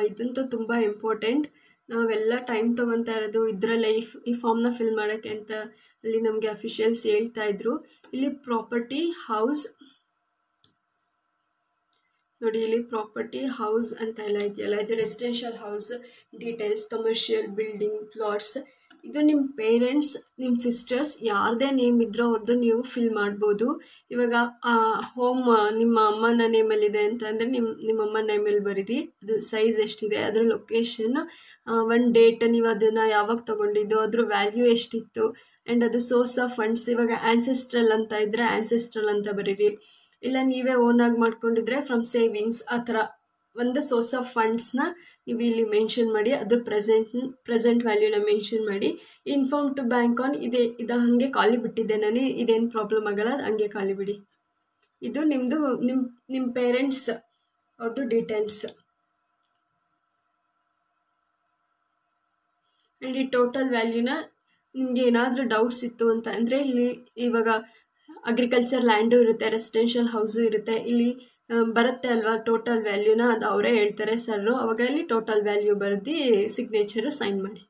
ಇದಂತೂ ತುಂಬ ಇಂಪಾರ್ಟೆಂಟ್. ನಾವೆಲ್ಲ ಟೈಮ್ ತೊಗೊತಾ ಇರೋದು ಇದರಲ್ಲೇ ಈ ಫಾರ್ಮ್ನ ಫಿಲ್ ಮಾಡೋಕ್ಕೆ ಅಂತ ಅಲ್ಲಿ ನಮಗೆ ಅಫಿಷಿಯಲ್ಸ್ ಹೇಳ್ತಾ ಇದ್ರು. ಇಲ್ಲಿ ಪ್ರಾಪರ್ಟಿ, ಹೌಸ್ ನೋಡಿ, ಇಲ್ಲಿ ಪ್ರಾಪರ್ಟಿ, ಹೌಸ್ ಅಂತ ಎಲ್ಲ ಇದೆಯಲ್ಲ, ಇದು residential house details, commercial building, plots. ಇದು ನಿಮ್ಮ ಪೇರೆಂಟ್ಸ್, ನಿಮ್ಮ ಸಿಸ್ಟರ್ಸ್ ಯಾರದೇ ನೇಮ್ ಇದ್ರೋ ಅವ್ರದ್ದು ನೀವು ಫಿಲ್ ಮಾಡ್ಬೋದು. ಇವಾಗ ಹೋಮ್ ನಿಮ್ಮ ಅಮ್ಮನ ನೇಮಲ್ಲಿದೆ ಅಂತ ಅಂದರೆ ನಿಮ್ಮ ಅಮ್ಮನ ನೇಮಲ್ಲಿ ಬರೀರಿ. ಅದು ಸೈಜ್ ಎಷ್ಟಿದೆ, ಅದರ ಲೊಕೇಶನ್, ಒಂದು ಡೇಟ್, ನೀವು ಅದನ್ನು ಯಾವಾಗ ತೊಗೊಂಡಿದ್ದು, ಅದ್ರ ವ್ಯಾಲ್ಯೂ ಎಷ್ಟಿತ್ತು, ಆ್ಯಂಡ್ ಅದು ಸೋರ್ಸ್ ಆಫ್ ಫಂಡ್ಸ್. ಇವಾಗ ಆ್ಯನ್ಸೆಸ್ಟ್ರಲ್ ಅಂತ ಇದ್ದರೆ ಆ್ಯನ್ಸೆಸ್ಟ್ರಲ್ ಅಂತ ಬರೀರಿ. ಇಲ್ಲ ನೀವೇ ಓನಾಗಿ ಮಾಡ್ಕೊಂಡಿದ್ರೆ ಫ್ರಮ್ ಸೇವಿಂಗ್ಸ್, ಆ ಥರ ಒಂದು ಸೋರ್ಸ್ ಆಫ್ ಫಂಡ್ಸ್ನ ನೀವು ಇಲ್ಲಿ ಮೆನ್ಷನ್ ಮಾಡಿ. ಅದು ಪ್ರೆಸೆಂಟ್ ವ್ಯಾಲ್ಯೂನ ಮೆನ್ಷನ್ ಮಾಡಿ. ಇನ್ಫಾರ್ಮ್ ಟು ಬ್ಯಾಂಕ್ ಆನ್, ಇದು ಹಾಗೆ ಖಾಲಿ ಬಿಟ್ಟಿದ್ದೆ ನಾನು, ಇದೇನು ಪ್ರಾಬ್ಲಮ್ ಆಗಲ್ಲ, ಅದು ಹಂಗೆ ಖಾಲಿ ಬಿಡಿ. ಇದು ನಿಮ್ಮದು ನಿಮ್ಮ ಪೇರೆಂಟ್ಸ್ ಅವ್ರದ್ದು ಡೀಟೇಲ್ಸ್. ಆ್ಯಂಡ್ ಈ ಟೋಟಲ್ ವ್ಯಾಲ್ಯೂನ ನಿಮಗೆ ಏನಾದರೂ ಡೌಟ್ಸ್ ಇತ್ತು ಅಂತ ಅಂದರೆ ಇಲ್ಲಿ ಇವಾಗ ಅಗ್ರಿಕಲ್ಚರ್ ಲ್ಯಾಂಡು ಇರುತ್ತೆ, ರೆಸಿಡೆನ್ಷಿಯಲ್ ಹೌಸು ಇರುತ್ತೆ. ಇಲ್ಲಿ ಬರುತ್ತೆ ಅಲ್ವಾ ಟೋಟಲ್ ವ್ಯಾಲ್ಯೂನ, ಅದು ಅವರೇ ಹೇಳ್ತಾರೆ ಸರ್ರು. ಅವಾಗ ಇಲ್ಲಿ ಟೋಟಲ್ ವ್ಯಾಲ್ಯೂ ಬರೆದು ಸಿಗ್ನೇಚರು ಸೈನ್ ಮಾಡಿ.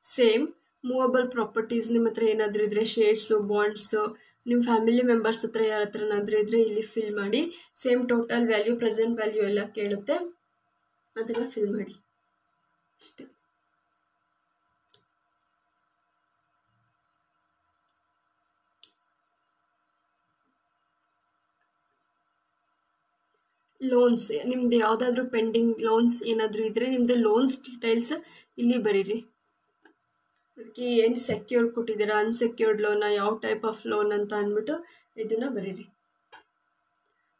ಸೇಮ್ ಮೂವಬಲ್ ಪ್ರಾಪರ್ಟೀಸ್ ನಿಮ್ಮ ಹತ್ರ ಏನಾದರೂ ಇದ್ದರೆ, ಶೇರ್ಸು, ಬಾಂಡ್ಸು, ನಿಮ್ಮ ಫ್ಯಾಮಿಲಿ ಮೆಂಬರ್ಸ್ ಹತ್ರ ಯಾರ ಹತ್ರನಾದರೂ ಇದ್ದರೆ ಇಲ್ಲಿ ಫಿಲ್ ಮಾಡಿ. Same total value, present value ಎಲ್ಲ ಕೇಳುತ್ತೆ, ಅದನ್ನು ಫಿಲ್ ಮಾಡಿ ಅಷ್ಟೇ. ಲೋನ್ಸ್, ನಿಮ್ದು ಯಾವುದಾದ್ರೂ ಪೆಂಡಿಂಗ್ ಲೋನ್ಸ್ ಏನಾದರೂ ಇದ್ದರೆ ನಿಮ್ಮದು ಲೋನ್ಸ್ ಡೀಟೇಲ್ಸ್ ಇಲ್ಲಿ ಬರೀರಿ. ಅದಕ್ಕೆ ಏನು ಸೆಕ್ಯೂರ್ ಕೊಟ್ಟಿದ್ದೀರಾ, ಅನ್ಸೆಕ್ಯೂರ್ಡ್ ಲೋನಾ, ಯಾವ ಟೈಪ್ ಆಫ್ ಲೋನ್ ಅಂತ ಅಂದ್ಬಿಟ್ಟು ಇದನ್ನು ಬರೀರಿ.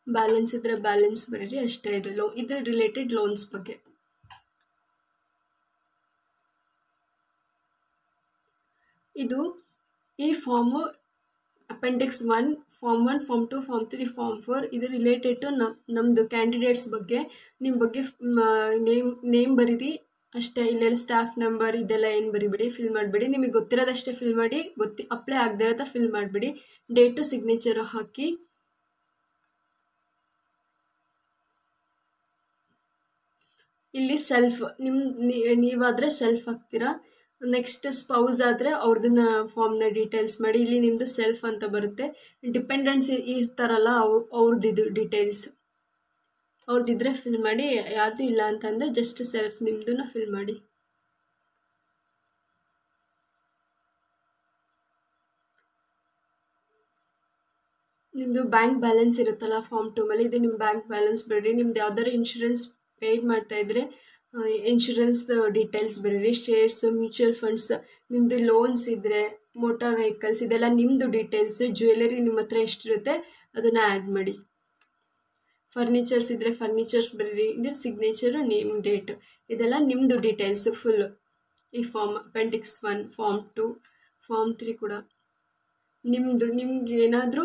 ಬ್ಯಾಲೆನ್ಸ್ ಇದ್ದರೆ ಬ್ಯಾಲೆನ್ಸ್ ಬರೀರಿ ಅಷ್ಟೇ. ಇದು ರಿಲೇಟೆಡ್ ಲೋನ್ಸ್ ಬಗ್ಗೆ. ಇದು ಈ form appendix 1, form 1, form 2, form 3, form 4 ಇದು ರಿಲೇಟೆಡ್ ಟು ನಮ್ಮದು ಕ್ಯಾಂಡಿಡೇಟ್ಸ್ ಬಗ್ಗೆ. ನಿಮ್ಮ ಬಗ್ಗೆ ನೇಮ್ ಬರೀರಿ ಅಷ್ಟೇ. ಇಲ್ಲೆಲ್ಲ ಸ್ಟಾಫ್ ನಂಬರ್ ಇದೆಲ್ಲ ಏನು ಬರಿಬೇಡಿ, ಫಿಲ್ ಮಾಡಿಬಿಡಿ. ನಿಮಗೆ ಗೊತ್ತಿರೋದಷ್ಟೇ ಫಿಲ್ ಮಾಡಿ, ಅಪ್ಲೈ ಆಗದೆ ಇರೋದ ಫಿಲ್ ಮಾಡಿಬಿಡಿ. ಡೇಟು ಸಿಗ್ನೇಚರು ಹಾಕಿ. ಇಲ್ಲಿ ಸೆಲ್ಫ್ ನೀವಾದರೆ ಸೆಲ್ಫ್ ಹಾಕ್ತೀರಾ. ನೆಕ್ಸ್ಟ್ ಸ್ಪೌಸ್ ಆದರೆ ಅವ್ರದನ್ನ ಫಾರ್ಮ್ನ ಡೀಟೇಲ್ಸ್ ಮಾಡಿ. ಇಲ್ಲಿ ನಿಮ್ಮದು ಸೆಲ್ಫ್ ಅಂತ ಬರುತ್ತೆ. ಡಿಪೆಂಡೆನ್ಸ್ ಇರ್ತಾರಲ್ಲ ಅವ್ರದ್ದು ಡೀಟೇಲ್ಸ್ ಅವ್ರದ್ದಿದ್ರೆ ಫಿಲ್ ಮಾಡಿ. ಯಾವುದು ಇಲ್ಲ ಅಂತಂದರೆ ಜಸ್ಟ್ ಸೆಲ್ಫ್ ನಿಮ್ಮದನ್ನ ಫಿಲ್ ಮಾಡಿ. ನಿಮ್ಮದು ಬ್ಯಾಂಕ್ ಬ್ಯಾಲೆನ್ಸ್ ಇರುತ್ತಲ್ಲ ಫಾರ್ಮ್ 2 ಮೇಲೆ, ಇದು ನಿಮ್ಮ ಬ್ಯಾಂಕ್ ಬ್ಯಾಲೆನ್ಸ್ ಬರೀರಿ. ನಿಮ್ದು ಯಾವ್ದಾದ್ರು ಇನ್ಶೂರೆನ್ಸ್ ಪೇಯ್ಡ್ ಮಾಡ್ತಾಯಿದ್ರೆ ಇನ್ಶೂರೆನ್ಸ್ ಡೀಟೇಲ್ಸ್ ಬರೀರಿ. ಶೇರ್ಸು, ಮ್ಯೂಚುವಲ್ ಫಂಡ್ಸ್, ನಿಮ್ಮದು ಲೋನ್ಸ್ ಇದ್ದರೆ, ಮೋಟಾರ್ ವೆಹಿಕಲ್ಸ್ ಇದೆಲ್ಲ ನಿಮ್ಮದು ಡೀಟೇಲ್ಸ್. ಜ್ಯುವೆಲರಿ ನಿಮ್ಮ ಹತ್ರ ಎಷ್ಟಿರುತ್ತೆ ಅದನ್ನು ಆ್ಯಡ್ ಮಾಡಿ. ಫರ್ನಿಚರ್ಸ್ ಇದ್ದರೆ ಫರ್ನಿಚರ್ಸ್ ಬರೀರಿ. ಇದ್ರ ಸಿಗ್ನೇಚರು, ನೇಮ್, ಡೇಟ್ ಇದೆಲ್ಲ ನಿಮ್ಮದು ಡೀಟೇಲ್ಸು ಫುಲ್ಲು. ಈ ಫಾರ್ಮ್ ಅಪೆಂಡಿಕ್ಸ್ 1, ಫಾರ್ಮ್ 2, ಫಾರ್ಮ್ 3 ಕೂಡ ನಿಮ್ಗೆ ಏನಾದರೂ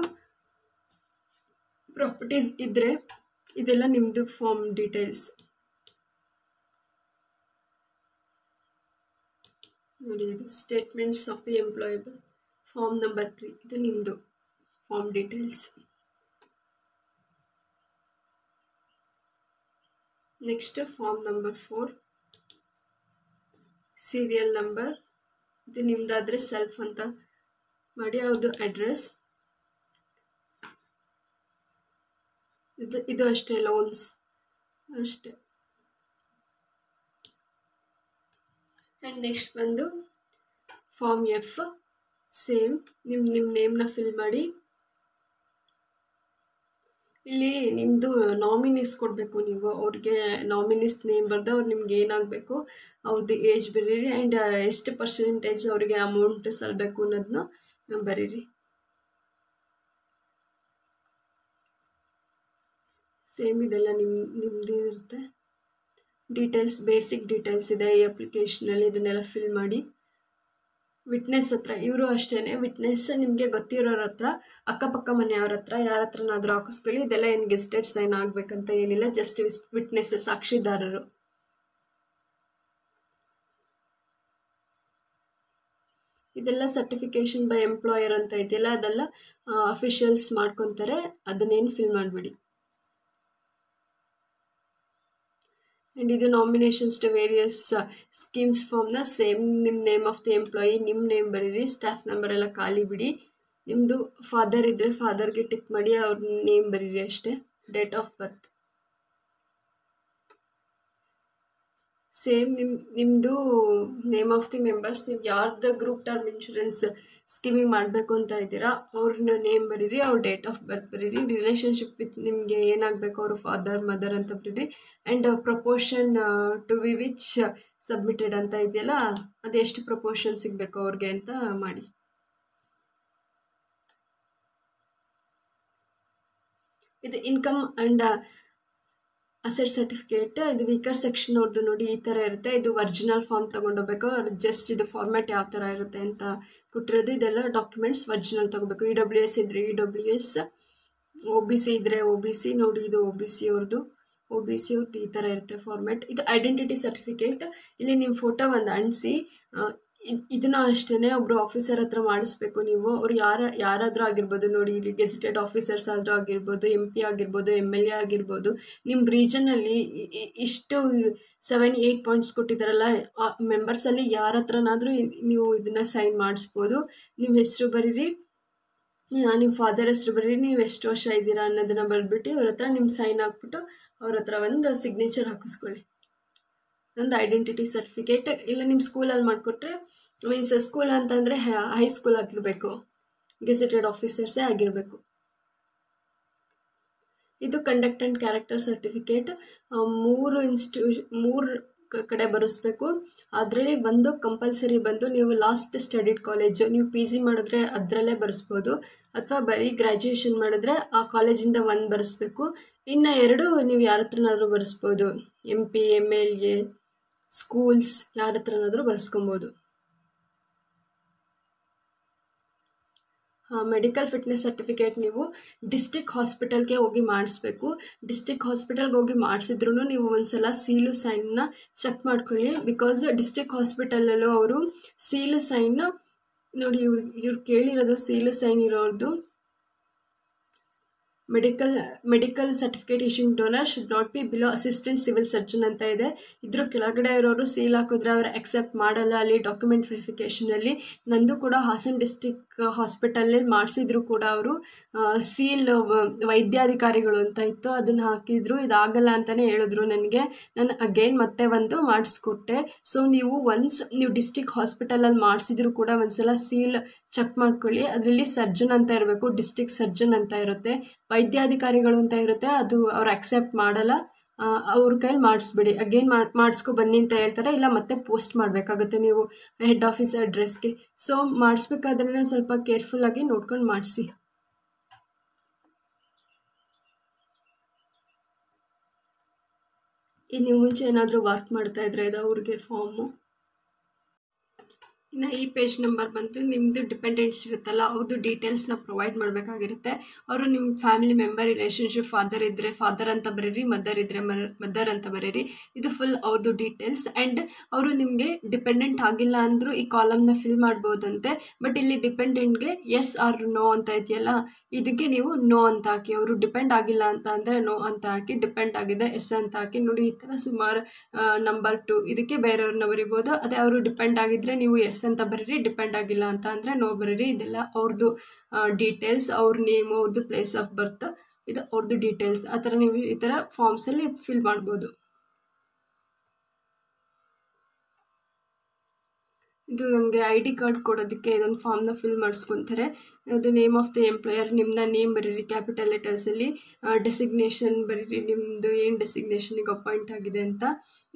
ಪ್ರಾಪರ್ಟೀಸ್ ಇದ್ದರೆ ಇದೆಲ್ಲ ನಿಮ್ಮದು ಫಾರ್ಮ್ ಡೀಟೇಲ್ಸ್ ನೋಡಿ. ಇದು statements of the employable form number 3 ಇದು ನಿಮ್ಮದು form details. Next form number 4 serial number, ಇದು ನಿಮ್ಮದಾದರೆ ಸೆಲ್ಫ್ ಅಂತ ಮಾಡಿ. ಅವ್ರದ್ದು ಅಡ್ರೆಸ್ ಇದು ಅಷ್ಟೇ, ಲೋನ್ಸ್ ಅಷ್ಟೇ. ಆ್ಯಂಡ್ ನೆಕ್ಸ್ಟ್ ಬಂದು ಫಾರ್ಮ್ F, ಸೇಮ್ ನಿಮ್ಮ ನೇಮ್ನ ಫಿಲ್ ಮಾಡಿ. ಇಲ್ಲಿ ನಿಮ್ಮದು ನಾಮಿನೀಸ್ ಕೊಡಬೇಕು. ನೀವು ಅವ್ರಿಗೆ ನಾಮಿನೀಸ್ ನೇಮ್ ಬರೆದು ಅವ್ರು ನಿಮ್ಗೆ ಏನಾಗಬೇಕು ಅವ್ರದ್ದು ಏಜ್ ಬರೀರಿ. ಆ್ಯಂಡ್ ಎಷ್ಟು ಪರ್ಸೆಂಟೇಜ್ ಅವರಿಗೆ ಅಮೌಂಟ್ ಸಲ್ಲಬೇಕು ಅನ್ನೋದನ್ನ ಬರೀರಿ. ಸೇಮ್ ಇದೆಲ್ಲ ನಿಮ್ಮದು ಇರುತ್ತೆ. ಡೀಟೇಲ್ಸ್, ಬೇಸಿಕ್ ಡೀಟೇಲ್ಸ್ ಇದೆ ಈ ಅಪ್ಲಿಕೇಶನಲ್ಲಿ, ಇದನ್ನೆಲ್ಲ ಫಿಲ್ ಮಾಡಿ. ವಿಟ್ನೆಸ್ ಹತ್ರ ಇವರು ಅಷ್ಟೇ. ವಿಟ್ನೆಸ್ ನಿಮಗೆ ಗೊತ್ತಿರೋರ ಹತ್ರ, ಅಕ್ಕಪಕ್ಕ ಮನೆಯವ್ರ ಹತ್ರ, ಯಾರ ಹತ್ರನಾದರೂ ಹಾಕಿಸ್ಕೊಳ್ಳಿ. ಇದೆಲ್ಲ ಏನು ಗೆಸ್ಟೆಡ್ ಸೈನ್ ಆಗಬೇಕಂತ ಏನಿಲ್ಲ, ಜಸ್ಟ್ ವಿಟ್ನೆಸ್, ಸಾಕ್ಷಿದಾರರು. ಇದೆಲ್ಲ ಸರ್ಟಿಫಿಕೇಷನ್ ಬೈ ಎಂಪ್ಲಾಯರ್ ಅಂತ ಇದೆಯಲ್ಲ, ಅದೆಲ್ಲ ಅಫಿಷಿಯಲ್ಸ್ ಮಾಡ್ಕೊತಾರೆ, ಅದನ್ನೇನು ಫಿಲ್ ಮಾಡಿಬಿಡಿ. ಆ್ಯಂಡ್ ಇದು ನಾಮಿನೇಷನ್ಸ್ ಟು ವೇರಿಯಸ್ ಸ್ಕೀಮ್ಸ್ ಫಾರ್ಮ್ನ ಸೇಮ್ ನಿಮ್ಮ ನೇಮ್ ಆಫ್ ದಿ ಎಂಪ್ಲಾಯಿ, ನಿಮ್ಮ ನೇಮ್ ಬರೀರಿ. ಸ್ಟಾಫ್ ನಂಬರ್ ಎಲ್ಲ ಖಾಲಿ ಬಿಡಿ. ನಿಮ್ಮದು ಫಾದರ್ ಇದ್ದರೆ ಫಾದರ್ಗೆ ಟಿಕ್ ಮಾಡಿ, ಅವ್ರ ನೇಮ್ ಬರೀರಿ ಅಷ್ಟೇ. ಡೇಟ್ ಆಫ್ ಬರ್ತ್ ಸೇಮ್ ನಿಮ್ಮದು ನೇಮ್ ಆಫ್ ದಿ ಮೆಂಬರ್ಸ್. ನೀವು ಯಾರ್ದು ಗ್ರೂಪ್ ಟರ್ಮ್ ಇನ್ಶೂರೆನ್ಸ್ ಸ್ಕೀಮಿಂಗ್ ಮಾಡಬೇಕು ಅಂತ ಇದ್ದೀರಾ ಅವ್ರನ್ನ ನೇಮ್ ಬರೀರಿ, ಅವ್ರ ಡೇಟ್ ಆಫ್ ಬರ್ತ್ ಬರೀರಿ. ರಿಲೇಷನ್ಶಿಪ್ ವಿತ್ ನಿಮಗೆ ಏನಾಗಬೇಕು ಅವರು ಫಾದರ್ ಮದರ್ ಅಂತ ಬರೀರಿ. And proportion to we which submitted ಅಂತ ಇದೆಯಲ್ಲ, ಅದು ಎಷ್ಟು ಪ್ರಪೋರ್ಷನ್ ಸಿಗಬೇಕು ಅವ್ರಿಗೆ ಅಂತ ಮಾಡಿ. ಇದು ಇನ್ಕಮ್ ಆ್ಯಂಡ್ ಅಸೆಟ್ ಸರ್ಟಿಫಿಕೇಟ್, ಇದು ವೀಕರ್ ಸೆಕ್ಷನ್ ಅವ್ರದ್ದು ನೋಡಿ ಈ ಥರ ಇರುತ್ತೆ. ಇದು ಒರಿಜಿನಲ್ ಫಾರ್ಮ್ ತೊಗೊಂಡೋಗ್ಬೇಕು. ಅವ್ರು ಜಸ್ಟ್ ಇದು ಫಾರ್ಮ್ಯಾಟ್ ಯಾವ ಥರ ಇರುತ್ತೆ ಅಂತ ಕೊಟ್ಟಿರೋದು. ಇದೆಲ್ಲ ಡಾಕ್ಯುಮೆಂಟ್ಸ್ ಒರಿಜಿನಲ್ ತೊಗೋಬೇಕು. EWS ಇದ್ದರೆ EWS, OBC ಇದ್ದರೆ OBC ನೋಡಿ. ಇದು OBC ಅವ್ರದ್ದು ಈ ಥರ ಇರುತ್ತೆ ಫಾರ್ಮ್ಯಾಟ್. ಇದು ಐಡೆಂಟಿಟಿ ಸರ್ಟಿಫಿಕೇಟ್. ಇಲ್ಲಿ ನಿಮ್ಮ ಫೋಟೋ ಒಂದು ಅಂಟಿಸಿ ಇದನ್ನು ಅಷ್ಟೇ ಒಬ್ಬರು ಆಫೀಸರ್ ಹತ್ರ ಮಾಡಿಸ್ಬೇಕು ನೀವು. ಅವ್ರು ಯಾರಾದರೂ ಆಗಿರ್ಬೋದು ನೋಡಿ, ಇಲ್ಲಿ ಗೆಜೆಟೆಡ್ ಆಫೀಸರ್ಸ್ ಆದರೂ ಆಗಿರ್ಬೋದು, MP ಆಗಿರ್ಬೋದು, MLA ಆಗಿರ್ಬೋದು. ನಿಮ್ಮ ರೀಜನಲ್ಲಿ ಇಷ್ಟು 7-8 ಪಾಯಿಂಟ್ಸ್ ಕೊಟ್ಟಿದ್ದಾರಲ್ಲ, ಆ ಮೆಂಬರ್ಸಲ್ಲಿ ಯಾರ ಹತ್ರನಾದರೂ ನೀವು ಇದನ್ನು ಸೈನ್ ಮಾಡಿಸ್ಬೋದು. ನಿಮ್ಮ ಹೆಸರು ಬರೀರಿ, ನಿಮ್ಮ ಫಾದರ್ ಹೆಸರು ಬರೀರಿ, ನೀವು ಎಷ್ಟು ವರ್ಷ ಇದ್ದೀರಾ ಅನ್ನೋದನ್ನು ಬರೆದ್ಬಿಟ್ಟು ಅವ್ರ ಹತ್ರ ನಿಮ್ಮ ಸೈನ್ ಹಾಕ್ಬಿಟ್ಟು ಅವ್ರ ಹತ್ರ ಒಂದು ಸಿಗ್ನೇಚರ್ ಹಾಕಿಸ್ಕೊಳ್ಳಿ. ಒಂದು ಐಡೆಂಟಿಟಿ ಸರ್ಟಿಫಿಕೇಟ್. ಇಲ್ಲ ನಿಮ್ಮ ಸ್ಕೂಲಲ್ಲಿ ಮಾಡಿಕೊಟ್ರೆ, ಮೀನ್ಸ್ ಸ್ಕೂಲ್ ಅಂತಂದರೆ ಹೈಸ್ಕೂಲ್ ಆಗಿರಬೇಕು, ಗೆಜೆಟೆಡ್ ಆಫೀಸರ್ಸೇ ಆಗಿರಬೇಕು. ಇದು ಕಂಡಕ್ಟ್ ಆ್ಯಂಡ್ ಕ್ಯಾರೆಕ್ಟರ್ ಸರ್ಟಿಫಿಕೇಟ್. 3 ಕಡೆ ಬರೆಸ್ಬೇಕು. ಅದರಲ್ಲಿ ಒಂದು ಕಂಪಲ್ಸರಿ ಬಂದು ನೀವು ಲಾಸ್ಟ್ ಸ್ಟಡಿಡ್ ಕಾಲೇಜು, ನೀವು PG ಮಾಡಿದ್ರೆ ಅದರಲ್ಲೇ ಬರೆಸ್ಬೋದು, ಅಥವಾ ಬರೀ ಗ್ರ್ಯಾಜುಯೇಷನ್ ಮಾಡಿದ್ರೆ ಆ ಕಾಲೇಜಿಂದ 1 ಬರೆಸ್ಬೇಕು. ಇನ್ನು 2 ನೀವು ಯಾರ ಹತ್ರನಾದರೂ ಬರೆಸ್ಬೋದು. MP, MLA, ಸ್ಕೂಲ್ಸ್ ಯಾರ ಹತ್ರನಾದರೂ ಬರೆಸ್ಕೊಬೋದು. ಮೆಡಿಕಲ್ ಫಿಟ್ನೆಸ್ ಸರ್ಟಿಫಿಕೇಟ್ ನೀವು ಡಿಸ್ಟ್ರಿಕ್ಟ್ ಹಾಸ್ಪಿಟಲ್ಗೆ ಹೋಗಿ ಮಾಡಿಸ್ಬೇಕು. ಡಿಸ್ಟ್ರಿಕ್ಟ್ ಹಾಸ್ಪಿಟಲ್ಗೆ ಹೋಗಿ ಮಾಡಿಸಿದ್ರೂ ನೀವು ಒಂದ್ಸಲ ಸೀಲು ಸೈನ್ನ ಚೆಕ್ ಮಾಡ್ಕೊಳ್ಳಿ. ಬಿಕಾಸ್ ಡಿಸ್ಟ್ರಿಕ್ಟ್ ಹಾಸ್ಪಿಟಲಲ್ಲೂ ಅವರು ಸೀಲು ಸೈನ್ ನೋಡಿ, ಇವ್ರು ಕೇಳಿರೋದು ಸೀಲು ಸೈನ್ ಇರೋದು medical certificate issuing donor should not be below assistant civil surgeon ಅಂತ ಇದೆ. ಇದ್ರ ಕೆಳಗಡೆ ಇರೋರು ಸೀಲ್ ಹಾಕಿದ್ರೆ ಅವ್ರು ಅಕ್ಸೆಪ್ಟ್ ಮಾಡಲ್ಲ ಅಲ್ಲಿ ಡಾಕ್ಯುಮೆಂಟ್ ವೆರಿಫಿಕೇಷನಲ್ಲಿ. ನಂದು ಕೂಡ ಹಾಸನ್ ಡಿಸ್ಟ್ರಿಕ್ಟ್ ಹಾಸ್ಪಿಟಲಲ್ಲಿ ಮಾಡಿಸಿದ್ರು ಕೂಡ ಅವರು ಸೀಲ್ ವೈದ್ಯಾಧಿಕಾರಿಗಳು ಅಂತ ಇತ್ತು, ಅದನ್ನು ಹಾಕಿದ್ರು. ಇದಾಗಲ್ಲ ಅಂತಲೇ ಹೇಳಿದ್ರು ನನಗೆ. ನಾನು ಅಗೇನ್ ಮತ್ತೆ ಒಂದು ಮಾಡಿಸ್ಕೊಟ್ಟೆ. ಸೊ ನೀವು ನೀವು ಡಿಸ್ಟ್ರಿಕ್ಟ್ ಹಾಸ್ಪಿಟಲಲ್ಲಿ ಮಾಡಿಸಿದ್ರು ಕೂಡ ಒಂದ್ಸಲ ಸೀಲ್ ಚೆಕ್ ಮಾಡ್ಕೊಳ್ಳಿ. ಅದರಲ್ಲಿ ಸರ್ಜನ್ ಅಂತ ಇರಬೇಕು, ಡಿಸ್ಟ್ರಿಕ್ಟ್ ಸರ್ಜನ್ ಅಂತ ಇರುತ್ತೆ, ವೈದ್ಯಾಧಿಕಾರಿಗಳು ಅಂತ ಇರುತ್ತೆ, ಅದು ಅವ್ರು ಅಕ್ಸೆಪ್ಟ್ ಮಾಡಲ್ಲ. ಅವ್ರ ಕೈಲಿ ಮಾಡಿಸ್ಬಿಡಿ. ಅಗೇನ್ ಮಾಡಿಸ್ಕೊ ಬನ್ನಿ ಅಂತ ಹೇಳ್ತಾರೆ, ಇಲ್ಲ ಮತ್ತೆ ಪೋಸ್ಟ್ ಮಾಡಬೇಕಾಗುತ್ತೆ ನೀವು ಹೆಡ್ ಆಫೀಸ್ ಅಡ್ರೆಸ್ಗೆ. ಸೊ ಮಾಡಿಸ್ಬೇಕಾದ್ರೆ ಸ್ವಲ್ಪ ಕೇರ್ಫುಲ್ಲಾಗಿ ನೋಡ್ಕೊಂಡು ಮಾಡಿಸಿ. ನೀವು ಮುಂಚೆ ಏನಾದರೂ ವರ್ಕ್ ಮಾಡ್ತಾ ಇದ್ರೆ ಇದು ಅವ್ರಿಗೆ ಫಾರ್ಮು. ಇನ್ನು ಈ ಪೇಜ್ ನಂಬರ್ ಬಂತು, ನಿಮ್ಮದು ಡಿಪೆಂಡೆಂಟ್ಸ್ ಇರುತ್ತಲ್ಲ ಅವ್ರದ್ದು ಡೀಟೇಲ್ಸ್ನ ಪ್ರೊವೈಡ್ ಮಾಡಬೇಕಾಗಿರುತ್ತೆ. ಅವರು ನಿಮ್ಮ ಫ್ಯಾಮಿಲಿ ಮೆಂಬರ್ ರಿಲೇಷನ್ಶಿಪ್ ಫಾದರ್ ಇದ್ದರೆ ಫಾದರ್ ಅಂತ ಬರೀರಿ, ಮದರ್ ಇದ್ದರೆ ಮದರ್ ಅಂತ ಬರೀರಿ. ಇದು ಫುಲ್ ಅವ್ರದ್ದು ಡೀಟೇಲ್ಸ್. ಆ್ಯಂಡ್ ಅವರು ನಿಮಗೆ ಡಿಪೆಂಡೆಂಟ್ ಆಗಿಲ್ಲ ಅಂದರೂ ಈ ಕಾಲಮ್ನ ಫಿಲ್ ಮಾಡ್ಬೋದಂತೆ. ಬಟ್ ಇಲ್ಲಿ ಡಿಪೆಂಡೆಂಟ್ಗೆ ಎಸ್ ಆರ್ ನೋ ಅಂತ ಇದೆಯಲ್ಲ, ಇದಕ್ಕೆ ನೀವು ನೋ ಅಂತ ಹಾಕಿ. ಅವರು ಡಿಪೆಂಡ್ ಆಗಿಲ್ಲ ಅಂತ ಅಂದರೆ ನೋ ಅಂತ ಹಾಕಿ, ಡಿಪೆಂಡ್ ಆಗಿದ್ದರೆ ಎಸ್ ಅಂತ ಹಾಕಿ. ನೋಡಿ ಈ ಥರ ಸುಮಾರು ನಂಬರ್ 2 ಇದಕ್ಕೆ ಬೇರೆಯವ್ರನ್ನ ಬರಿಬೋದು. ಅದೇ ಅವರು ಡಿಪೆಂಡ್ ಆಗಿದ್ದರೆ ನೀವು ಎಸ್ ಅಂತ ಬರೀರಿ, ಡಿಪೆಂಡ್ ಆಗಿಲ್ಲ ಅಂತ ಅಂದರೆ ನೋ ಬರೀರಿ. ಇದೆಲ್ಲ ಅವ್ರದ್ದು ಡೀಟೇಲ್ಸ್, ಅವ್ರ ನೇಮು, ಅವ್ರದ್ದು ಪ್ಲೇಸ್ ಆಫ್ ಬರ್ತ್, ಇದು ಅವ್ರದ್ದು ಡೀಟೇಲ್ಸ್. ಆ ಥರ ನೀವು ಈ ಥರ ಫಾರ್ಮ್ಸಲ್ಲಿ ಫಿಲ್ ಮಾಡ್ಬೋದು. ಇದು ನಮಗೆ ID ಕಾರ್ಡ್ ಕೊಡೋದಕ್ಕೆ ಇದೊಂದು ಫಾರ್ಮ್ನ ಫಿಲ್ ಮಾಡಿಸ್ಕೊತಾರೆ. ಅದು ನೇಮ್ ಆಫ್ ದ ಎಂಪ್ಲಾಯರ್, ನಿಮ್ಮನ್ನ ನೇಮ್ ಬರೀರಿ ಕ್ಯಾಪಿಟಲ್ ಲೆಟರ್ಸಲ್ಲಿ, ಡೆಸಿಗ್ನೇಷನ್ ಬರೀರಿ, ನಿಮ್ಮದು ಏನು ಡೆಸಿಗ್ನೇಷನಿಗೆ ಅಪಾಯಿಂಟ್ ಆಗಿದೆ ಅಂತ.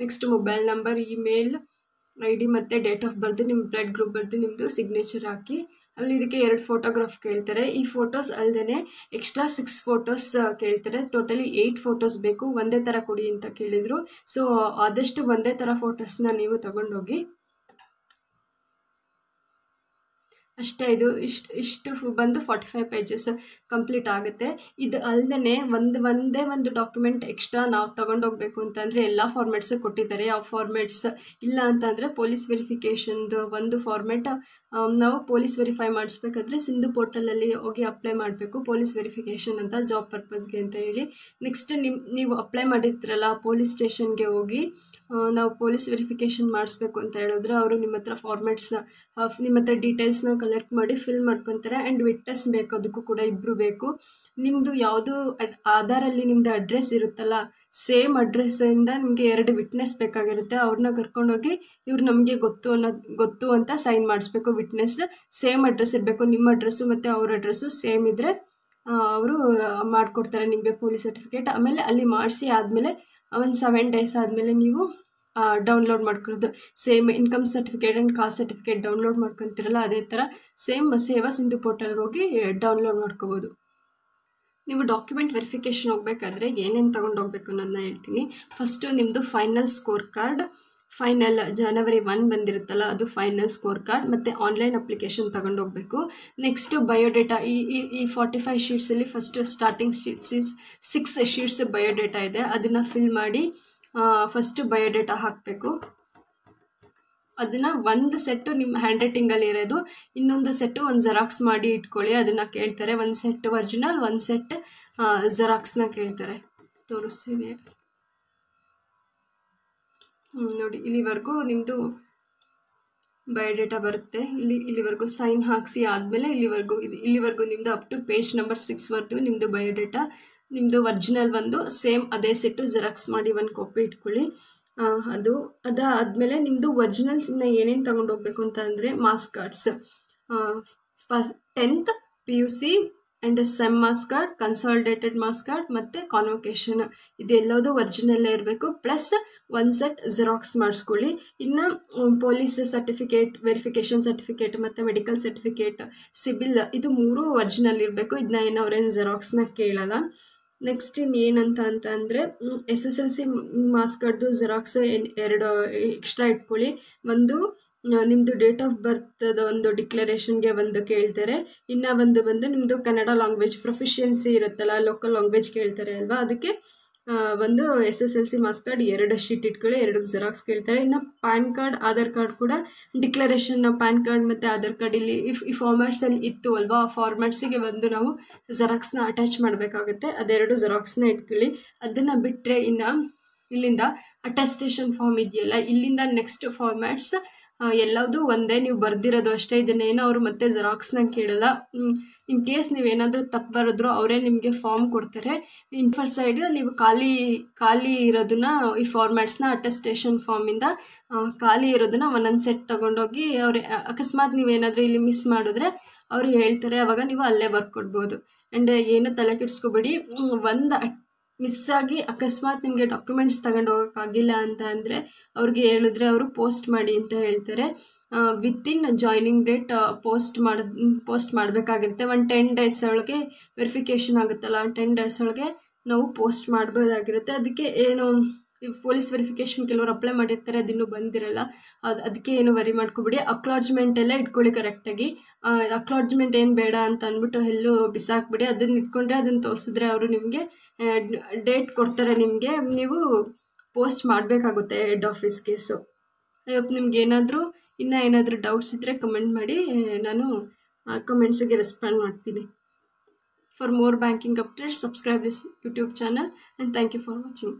Next mobile number, email ID ಮತ್ತು ಡೇಟ್ ಆಫ್ ಬರ್ತ್, ನಿಮ್ಮ ಬ್ಲಡ್ ಗ್ರೂಪ್ ಬರ್ದು ನಿಮ್ಮದು ಸಿಗ್ನೇಚರ್ ಹಾಕಿ. ಆಮೇಲೆ ಇದಕ್ಕೆ 2 ಫೋಟೋಗ್ರಾಫ್ ಕೇಳ್ತಾರೆ. ಈ ಫೋಟೋಸ್ ಅಲ್ಲದೆ ಎಕ್ಸ್ಟ್ರಾ 6 ಫೋಟೋಸ್ ಕೇಳ್ತಾರೆ. ಟೋಟಲಿ 8 ಫೋಟೋಸ್ ಬೇಕು, ಒಂದೇ ಥರ ಕೊಡಿ ಅಂತ ಕೇಳಿದರು. ಸೊ ಆದಷ್ಟು ಒಂದೇ ಥರ ಫೋಟೋಸ್ನ ನೀವು ತಗೊಂಡೋಗಿ. ಅಷ್ಟೇ, ಇದು ಇಷ್ಟು ಬಂದು 45 ಪೇಜಸ್ ಕಂಪ್ಲೀಟ್ ಆಗುತ್ತೆ. ಇದು ಅಲ್ಲದೆ ಒಂದೇ ಒಂದು ಡಾಕ್ಯುಮೆಂಟ್ ಎಕ್ಸ್ಟ್ರಾ ನಾವು ತೊಗೊಂಡೋಗ್ಬೇಕು ಅಂತಂದರೆ ಎಲ್ಲ ಫಾರ್ಮೆಟ್ಸು ಕೊಟ್ಟಿದ್ದಾರೆ. ಯಾವ ಫಾರ್ಮೆಟ್ಸ್ ಇಲ್ಲ ಅಂತಂದರೆ ಪೊಲೀಸ್ ವೆರಿಫಿಕೇಷನ್ದು ಒಂದು ಫಾರ್ಮೆಟ್ ನಾವು ಪೊಲೀಸ್ ವೆರಿಫೈ ಮಾಡಿಸ್ಬೇಕಾದ್ರೆ ಸಿಂಧು ಪೋರ್ಟಲಲ್ಲಿ ಹೋಗಿ ಅಪ್ಲೈ ಮಾಡಬೇಕು, ಪೊಲೀಸ್ ವೆರಿಫಿಕೇಷನ್ ಅಂತ, ಜಾಬ್ ಪರ್ಪಸ್ಗೆ ಅಂತ ಹೇಳಿ. ನೆಕ್ಸ್ಟ್ ನೀವು ಅಪ್ಲೈ ಮಾಡಿರ್ತೀರಲ್ಲ ಪೊಲೀಸ್ ಸ್ಟೇಷನ್ಗೆ ಹೋಗಿ ನಾವು ಪೊಲೀಸ್ ವೆರಿಫಿಕೇಷನ್ ಮಾಡಿಸ್ಬೇಕು ಅಂತ ಹೇಳಿದ್ರೆ ಅವರು ನಿಮ್ಮ ಹತ್ರ ಫಾರ್ಮೆಟ್ಸ್ನ ನಿಮ್ಮ ಹತ್ರ ಡೀಟೇಲ್ಸ್ನ ಕಲೆಕ್ಟ್ ಮಾಡಿ ಫಿಲ್ ಮಾಡ್ಕೊತಾರೆ. ಆ್ಯಂಡ್ ವಿಟ್ನೆಸ್ ಬೇಕು, ಅದಕ್ಕೂ ಕೂಡ 2 ಬೇಕು. ನಿಮ್ಮದು ಯಾವುದು ಆಧಾರಲ್ಲಿ ನಿಮ್ಮದು ಅಡ್ರೆಸ್ ಇರುತ್ತಲ್ಲ, ಸೇಮ್ ಅಡ್ರೆಸ್ಸಿಂದ ನಿಮಗೆ 2 ವಿಟ್ನೆಸ್ ಬೇಕಾಗಿರುತ್ತೆ. ಅವ್ರನ್ನ ಕರ್ಕೊಂಡೋಗಿ ಇವ್ರು ನಮಗೆ ಗೊತ್ತು ಅಂತ ಸೈನ್ ಮಾಡಿಸ್ಬೇಕು. ವಿಟ್ನೆಸ್ ಸೇಮ್ ಅಡ್ರೆಸ್ ಇರಬೇಕು, ನಿಮ್ಮ ಅಡ್ರೆಸ್ಸು ಮತ್ತು ಅವ್ರ ಅಡ್ರೆಸ್ಸು ಸೇಮ್ ಇದ್ದರೆ ಅವರು ಮಾಡಿಕೊಡ್ತಾರೆ ನಿಮಗೆ ಪೊಲೀಸ್ ಸರ್ಟಿಫಿಕೇಟ್. ಆಮೇಲೆ ಅಲ್ಲಿ ಮಾಡಿಸಿ ಆದಮೇಲೆ ಒಂದು 7 ಡೇಸ್ ಆದಮೇಲೆ ನೀವು ಡೌನ್ಲೋಡ್ ಮಾಡ್ಕೊಳ್ಳೋದು. Same income certificate and caste certificate download ಮಾಡ್ಕೊತಿರಲ್ಲ, ಅದೇ ಥರ ಸೇಮ್ ಸೇವಾ ಸಿಂಧು ಪೋರ್ಟಲ್ಗೆ ಹೋಗಿ ಡೌನ್ಲೋಡ್ ಮಾಡ್ಕೋಬೋದು. ನೀವು ಡಾಕ್ಯುಮೆಂಟ್ ವೆರಿಫಿಕೇಷನ್ ಹೋಗಬೇಕಾದ್ರೆ ಏನೇನು ತೊಗೊಂಡೋಗ್ಬೇಕು ಅನ್ನೋದನ್ನ ಹೇಳ್ತೀನಿ. ಫಸ್ಟು ನಿಮ್ಮದು ಫೈನಲ್ ಸ್ಕೋರ್ ಕಾರ್ಡ್, ಫೈನಲ್ ಜನವರಿ 1 ಬಂದಿರುತ್ತಲ್ಲ ಅದು ಫೈನಲ್ ಸ್ಕೋರ್ ಕಾರ್ಡ್, ಮತ್ತು ಆನ್ಲೈನ್ ಅಪ್ಲಿಕೇಶನ್ ತೊಗೊಂಡೋಗ್ಬೇಕು. ನೆಕ್ಸ್ಟು ಬಯೋಡೇಟಾ, ಈ 45 ಶೀಟ್ಸಲ್ಲಿ first starting sheets 6 sheets biodata ಇದೆ, ಅದನ್ನು ಫಿಲ್ ಮಾಡಿ ಫಸ್ಟು ಬಯೋಡೇಟಾ ಹಾಕಬೇಕು. ಅದನ್ನು ಒಂದು ಸೆಟ್ಟು ನಿಮ್ಮ ಹ್ಯಾಂಡ್ ರೈಟಿಂಗಲ್ಲಿ ಇರೋದು, ಇನ್ನೊಂದು ಸೆಟ್ಟು ಒಂದು ಜೆರಾಕ್ಸ್ ಮಾಡಿ ಇಟ್ಕೊಳ್ಳಿ. ಅದನ್ನು ಕೇಳ್ತಾರೆ. ಒಂದು ಸೆಟ್ ಒರಿಜಿನಲ್, ಒಂದು ಸೆಟ್ ಜೆರಾಕ್ಸ್ನ ಕೇಳ್ತಾರೆ. ತೋರಿಸ್ತೀನಿ ನೋಡಿ. ಇಲ್ಲಿವರೆಗೂ ನಿಮ್ಮದು ಬಯೋಡೇಟಾ ಬರುತ್ತೆ. ಇಲ್ಲಿವರೆಗೂ ಸೈನ್ ಹಾಕಿಸಿ ಆದಮೇಲೆ ಇಲ್ಲಿವರೆಗೂ ನಿಮ್ಮದು ಅಪ್ ಟು ಪೇಜ್ ನಂಬರ್ 6ವರೆಗೂ ನಿಮ್ಮದು ಬಯೋಡೇಟಾ. ನಿಮ್ಮದು ಒರಿಜಿನಲ್ ಒಂದು ಸೇಮ್ ಅದೇ ಸೆಟ್ಟು ಜೆರಾಕ್ಸ್ ಮಾಡಿ ಒಂದು ಕಾಪಿ ಇಟ್ಕೊಳ್ಳಿ. ಅದಾದಮೇಲೆ ನಿಮ್ಮದು ಒರಿಜಿನಲ್ಸ್ನ ಏನೇನು ತೊಗೊಂಡು ಹೋಗ್ಬೇಕು ಅಂತ ಅಂದರೆ marks cards, 10th PUC and sem marks card, consolidated marks card ಮತ್ತು ಕಾನ್ವೊಕೇಶನ್, ಇದೆಲ್ಲದು ಒರಿಜಿನಲ್ಲೇ ಇರಬೇಕು. ಪ್ಲಸ್ ಒಂದು ಸೆಟ್ ಜೆರಾಕ್ಸ್ ಮಾಡಿಸ್ಕೊಳ್ಳಿ. ಇನ್ನು ಪೊಲೀಸ್ ಸರ್ಟಿಫಿಕೇಟ್, ವೆರಿಫಿಕೇಷನ್ ಸರ್ಟಿಫಿಕೇಟ್ ಮತ್ತು ಮೆಡಿಕಲ್ ಸರ್ಟಿಫಿಕೇಟ್, ಸಿಬಿಲ್, ಇದು 3 ಒರಿಜಿನಲ್ ಇರಬೇಕು. ಇದನ್ನ ಅವ್ರೇನು ಜೆರಾಕ್ಸ್ನ ಕೇಳಲ್ಲ. ನೆಕ್ಸ್ಟ್ ಇನ್ನೇನಂತ ಅಂದರೆ SSLC ಮಾರ್ಕ್ಸ್ ಕಾರ್ಡ್ದು ಜೆರಾಕ್ಸ್ 2 ಎಕ್ಸ್ಟ್ರಾ ಇಟ್ಕೊಳ್ಳಿ. ಒಂದು ನಿಮ್ಮದು ಡೇಟ್ ಆಫ್ ಬರ್ತದ ಒಂದು ಡಿಕ್ಲರೇಷನ್ಗೆ ಒಂದು ಕೇಳ್ತಾರೆ. ಇನ್ನು ಒಂದು ಬಂದು ನಿಮ್ಮದು ಕನ್ನಡ ಲ್ಯಾಂಗ್ವೇಜ್ ಪ್ರೊಫಿಷಿಯನ್ಸಿ ಇರುತ್ತಲ್ಲ, ಲೋಕಲ್ ಲ್ಯಾಂಗ್ವೇಜ್ ಕೇಳ್ತಾರೆ ಅಲ್ವಾ, ಅದಕ್ಕೆ ಒಂದು SSLC ಮಾರ್ಕ್ಸ್ ಕಾರ್ಡ್ 2 ಶೀಟ್ ಇಟ್ಕೊಳ್ಳಿ, 2 ಜೆರಾಕ್ಸ್ ಕೇಳ್ತಾರೆ. ಇನ್ನು ಪ್ಯಾನ್ ಕಾರ್ಡ್, ಆಧಾರ್ ಕಾರ್ಡ್ ಕೂಡ ಡಿಕ್ಲರೇಷನ್ ಪ್ಯಾನ್ ಕಾರ್ಡ್ ಮತ್ತು ಆಧಾರ್ ಕಾರ್ಡ್ ಇಲ್ಲಿ ಈ ಫಾರ್ಮ್ಯಾಟ್ಸಲ್ಲಿ ಇತ್ತು ಅಲ್ವಾ, ಆ ಫಾರ್ಮ್ಯಾಟ್ಸಿಗೆ ಒಂದು ನಾವು ಜೆರಾಕ್ಸ್ನ ಅಟ್ಯಾಚ್ ಮಾಡಬೇಕಾಗುತ್ತೆ. ಅದೆರಡು ಜೆರಾಕ್ಸ್ನ ಇಟ್ಕೊಳ್ಳಿ. ಅದನ್ನು ಬಿಟ್ಟರೆ ಇಲ್ಲಿಂದ ಅಟೆಸ್ಟೇಷನ್ ಫಾರ್ಮ್ ಇದೆಯಲ್ಲ, ಇಲ್ಲಿಂದ ನೆಕ್ಸ್ಟ್ ಫಾರ್ಮ್ಯಾಟ್ಸ್ ಎಲ್ಲದೂ ಒಂದೇ, ನೀವು ಬರ್ದಿರೋದು ಅಷ್ಟೇ. ಇದನ್ನೇನೋ ಅವರು ಮತ್ತೆ ಜೆರಾಕ್ಸ್ನ ಕೇಳಲ್ಲ. ಇನ್ ಕೇಸ್ ನೀವೇನಾದರೂ ತಪ್ಪು ಬರೆದ್ರು ಅವರೇ ನಿಮಗೆ ಫಾರ್ಮ್ ಕೊಡ್ತಾರೆ. ಇನ್ಫರ್ ಸೈಡ್ ನೀವು ಖಾಲಿ ಇರೋದನ್ನ, ಈ ಫಾರ್ಮ್ಯಾಟ್ಸ್ನ ಅಟೆಸ್ಟೇಷನ್ ಫಾರ್ಮಿಂದ ಖಾಲಿ ಇರೋದನ್ನ ಒಂದೊಂದು ಸೆಟ್ ತೊಗೊಂಡೋಗಿ ಅಕಸ್ಮಾತ್ ನೀವೇನಾದರೂ ಇಲ್ಲಿ ಮಿಸ್ ಮಾಡಿದ್ರೆ ಅವರು ಹೇಳ್ತಾರೆ, ಆವಾಗ ನೀವು ಅಲ್ಲೇ ಬರ್ಕೊಡ್ಬೋದು. ಆ್ಯಂಡ್ ಏನು ತಲೆ ಕೆಡಿಸ್ಕೋಬೇಡಿ, ಒಂದು ಮಿಸ್ಸಾಗಿ ಅಕಸ್ಮಾತ್ ನಿಮಗೆ ಡಾಕ್ಯುಮೆಂಟ್ಸ್ ತಗೊಂಡು ಹೋಗೋಕ್ಕಾಗಿಲ್ಲ ಅಂತ ಅಂದರೆ ಅವ್ರಿಗೆ ಹೇಳಿದ್ರೆ ಅವರು ಪೋಸ್ಟ್ ಮಾಡಿ ಅಂತ ಹೇಳ್ತಾರೆ. ವಿತಿನ್ ಜಾಯ್ನಿಂಗ್ ಡೇಟ್ ಪೋಸ್ಟ್ ಮಾಡಬೇಕಾಗಿರುತ್ತೆ. ಒಂದು 10 days ಒಳಗೆ ವೆರಿಫಿಕೇಷನ್ ಆಗುತ್ತಲ್ಲ, 10 days ಒಳಗೆ ನಾವು ಪೋಸ್ಟ್ ಮಾಡ್ಬೋದಾಗಿರುತ್ತೆ. ಅದಕ್ಕೆ ಏನು ಪೊಲೀಸ್ ವೆರಿಫಿಕೇಷನ್ ಕೆಲವರು ಅಪ್ಲೈ ಮಾಡಿರ್ತಾರೆ, ಅದಿನ್ನೂ ಬಂದಿರಲ್ಲ. ಅದಕ್ಕೆ ಏನು ವರಿ ಮಾಡ್ಕೊಬಿಡಿ. ಅಕ್ಲಾಜ್ಮೆಂಟ್ ಎಲ್ಲ ಇಟ್ಕೊಳ್ಳಿ ಕರೆಕ್ಟಾಗಿ. ಅಕ್ಲಾಜ್ಮೆಂಟ್ ಏನು ಬೇಡ ಅಂತ ಅಂದ್ಬಿಟ್ಟು ಎಲ್ಲೂ ಬಿಸಾಕ್ಬಿಡಿ. ಅದನ್ನ ಇಟ್ಕೊಂಡ್ರೆ ಅದನ್ನು ತೋರಿಸಿದ್ರೆ ಅವರು ನಿಮಗೆ ಡೇಟ್ ಕೊಡ್ತಾರೆ, ನಿಮಗೆ ನೀವು ಪೋಸ್ಟ್ ಮಾಡಬೇಕಾಗುತ್ತೆ ಹೆಡ್ ಆಫೀಸ್ಗೆ. ಸೊ ಐ ಹೋಪ್ ನಿಮ್ಗೆ ಏನಾದರೂ ಡೌಟ್ಸ್ ಇದ್ದರೆ ಕಮೆಂಟ್ ಮಾಡಿ, ನಾನು ಕಮೆಂಟ್ಸಿಗೆ ರೆಸ್ಪಾಂಡ್ ಮಾಡ್ತೀನಿ. For more banking updates, subscribe this YouTube channel and thank you for watching.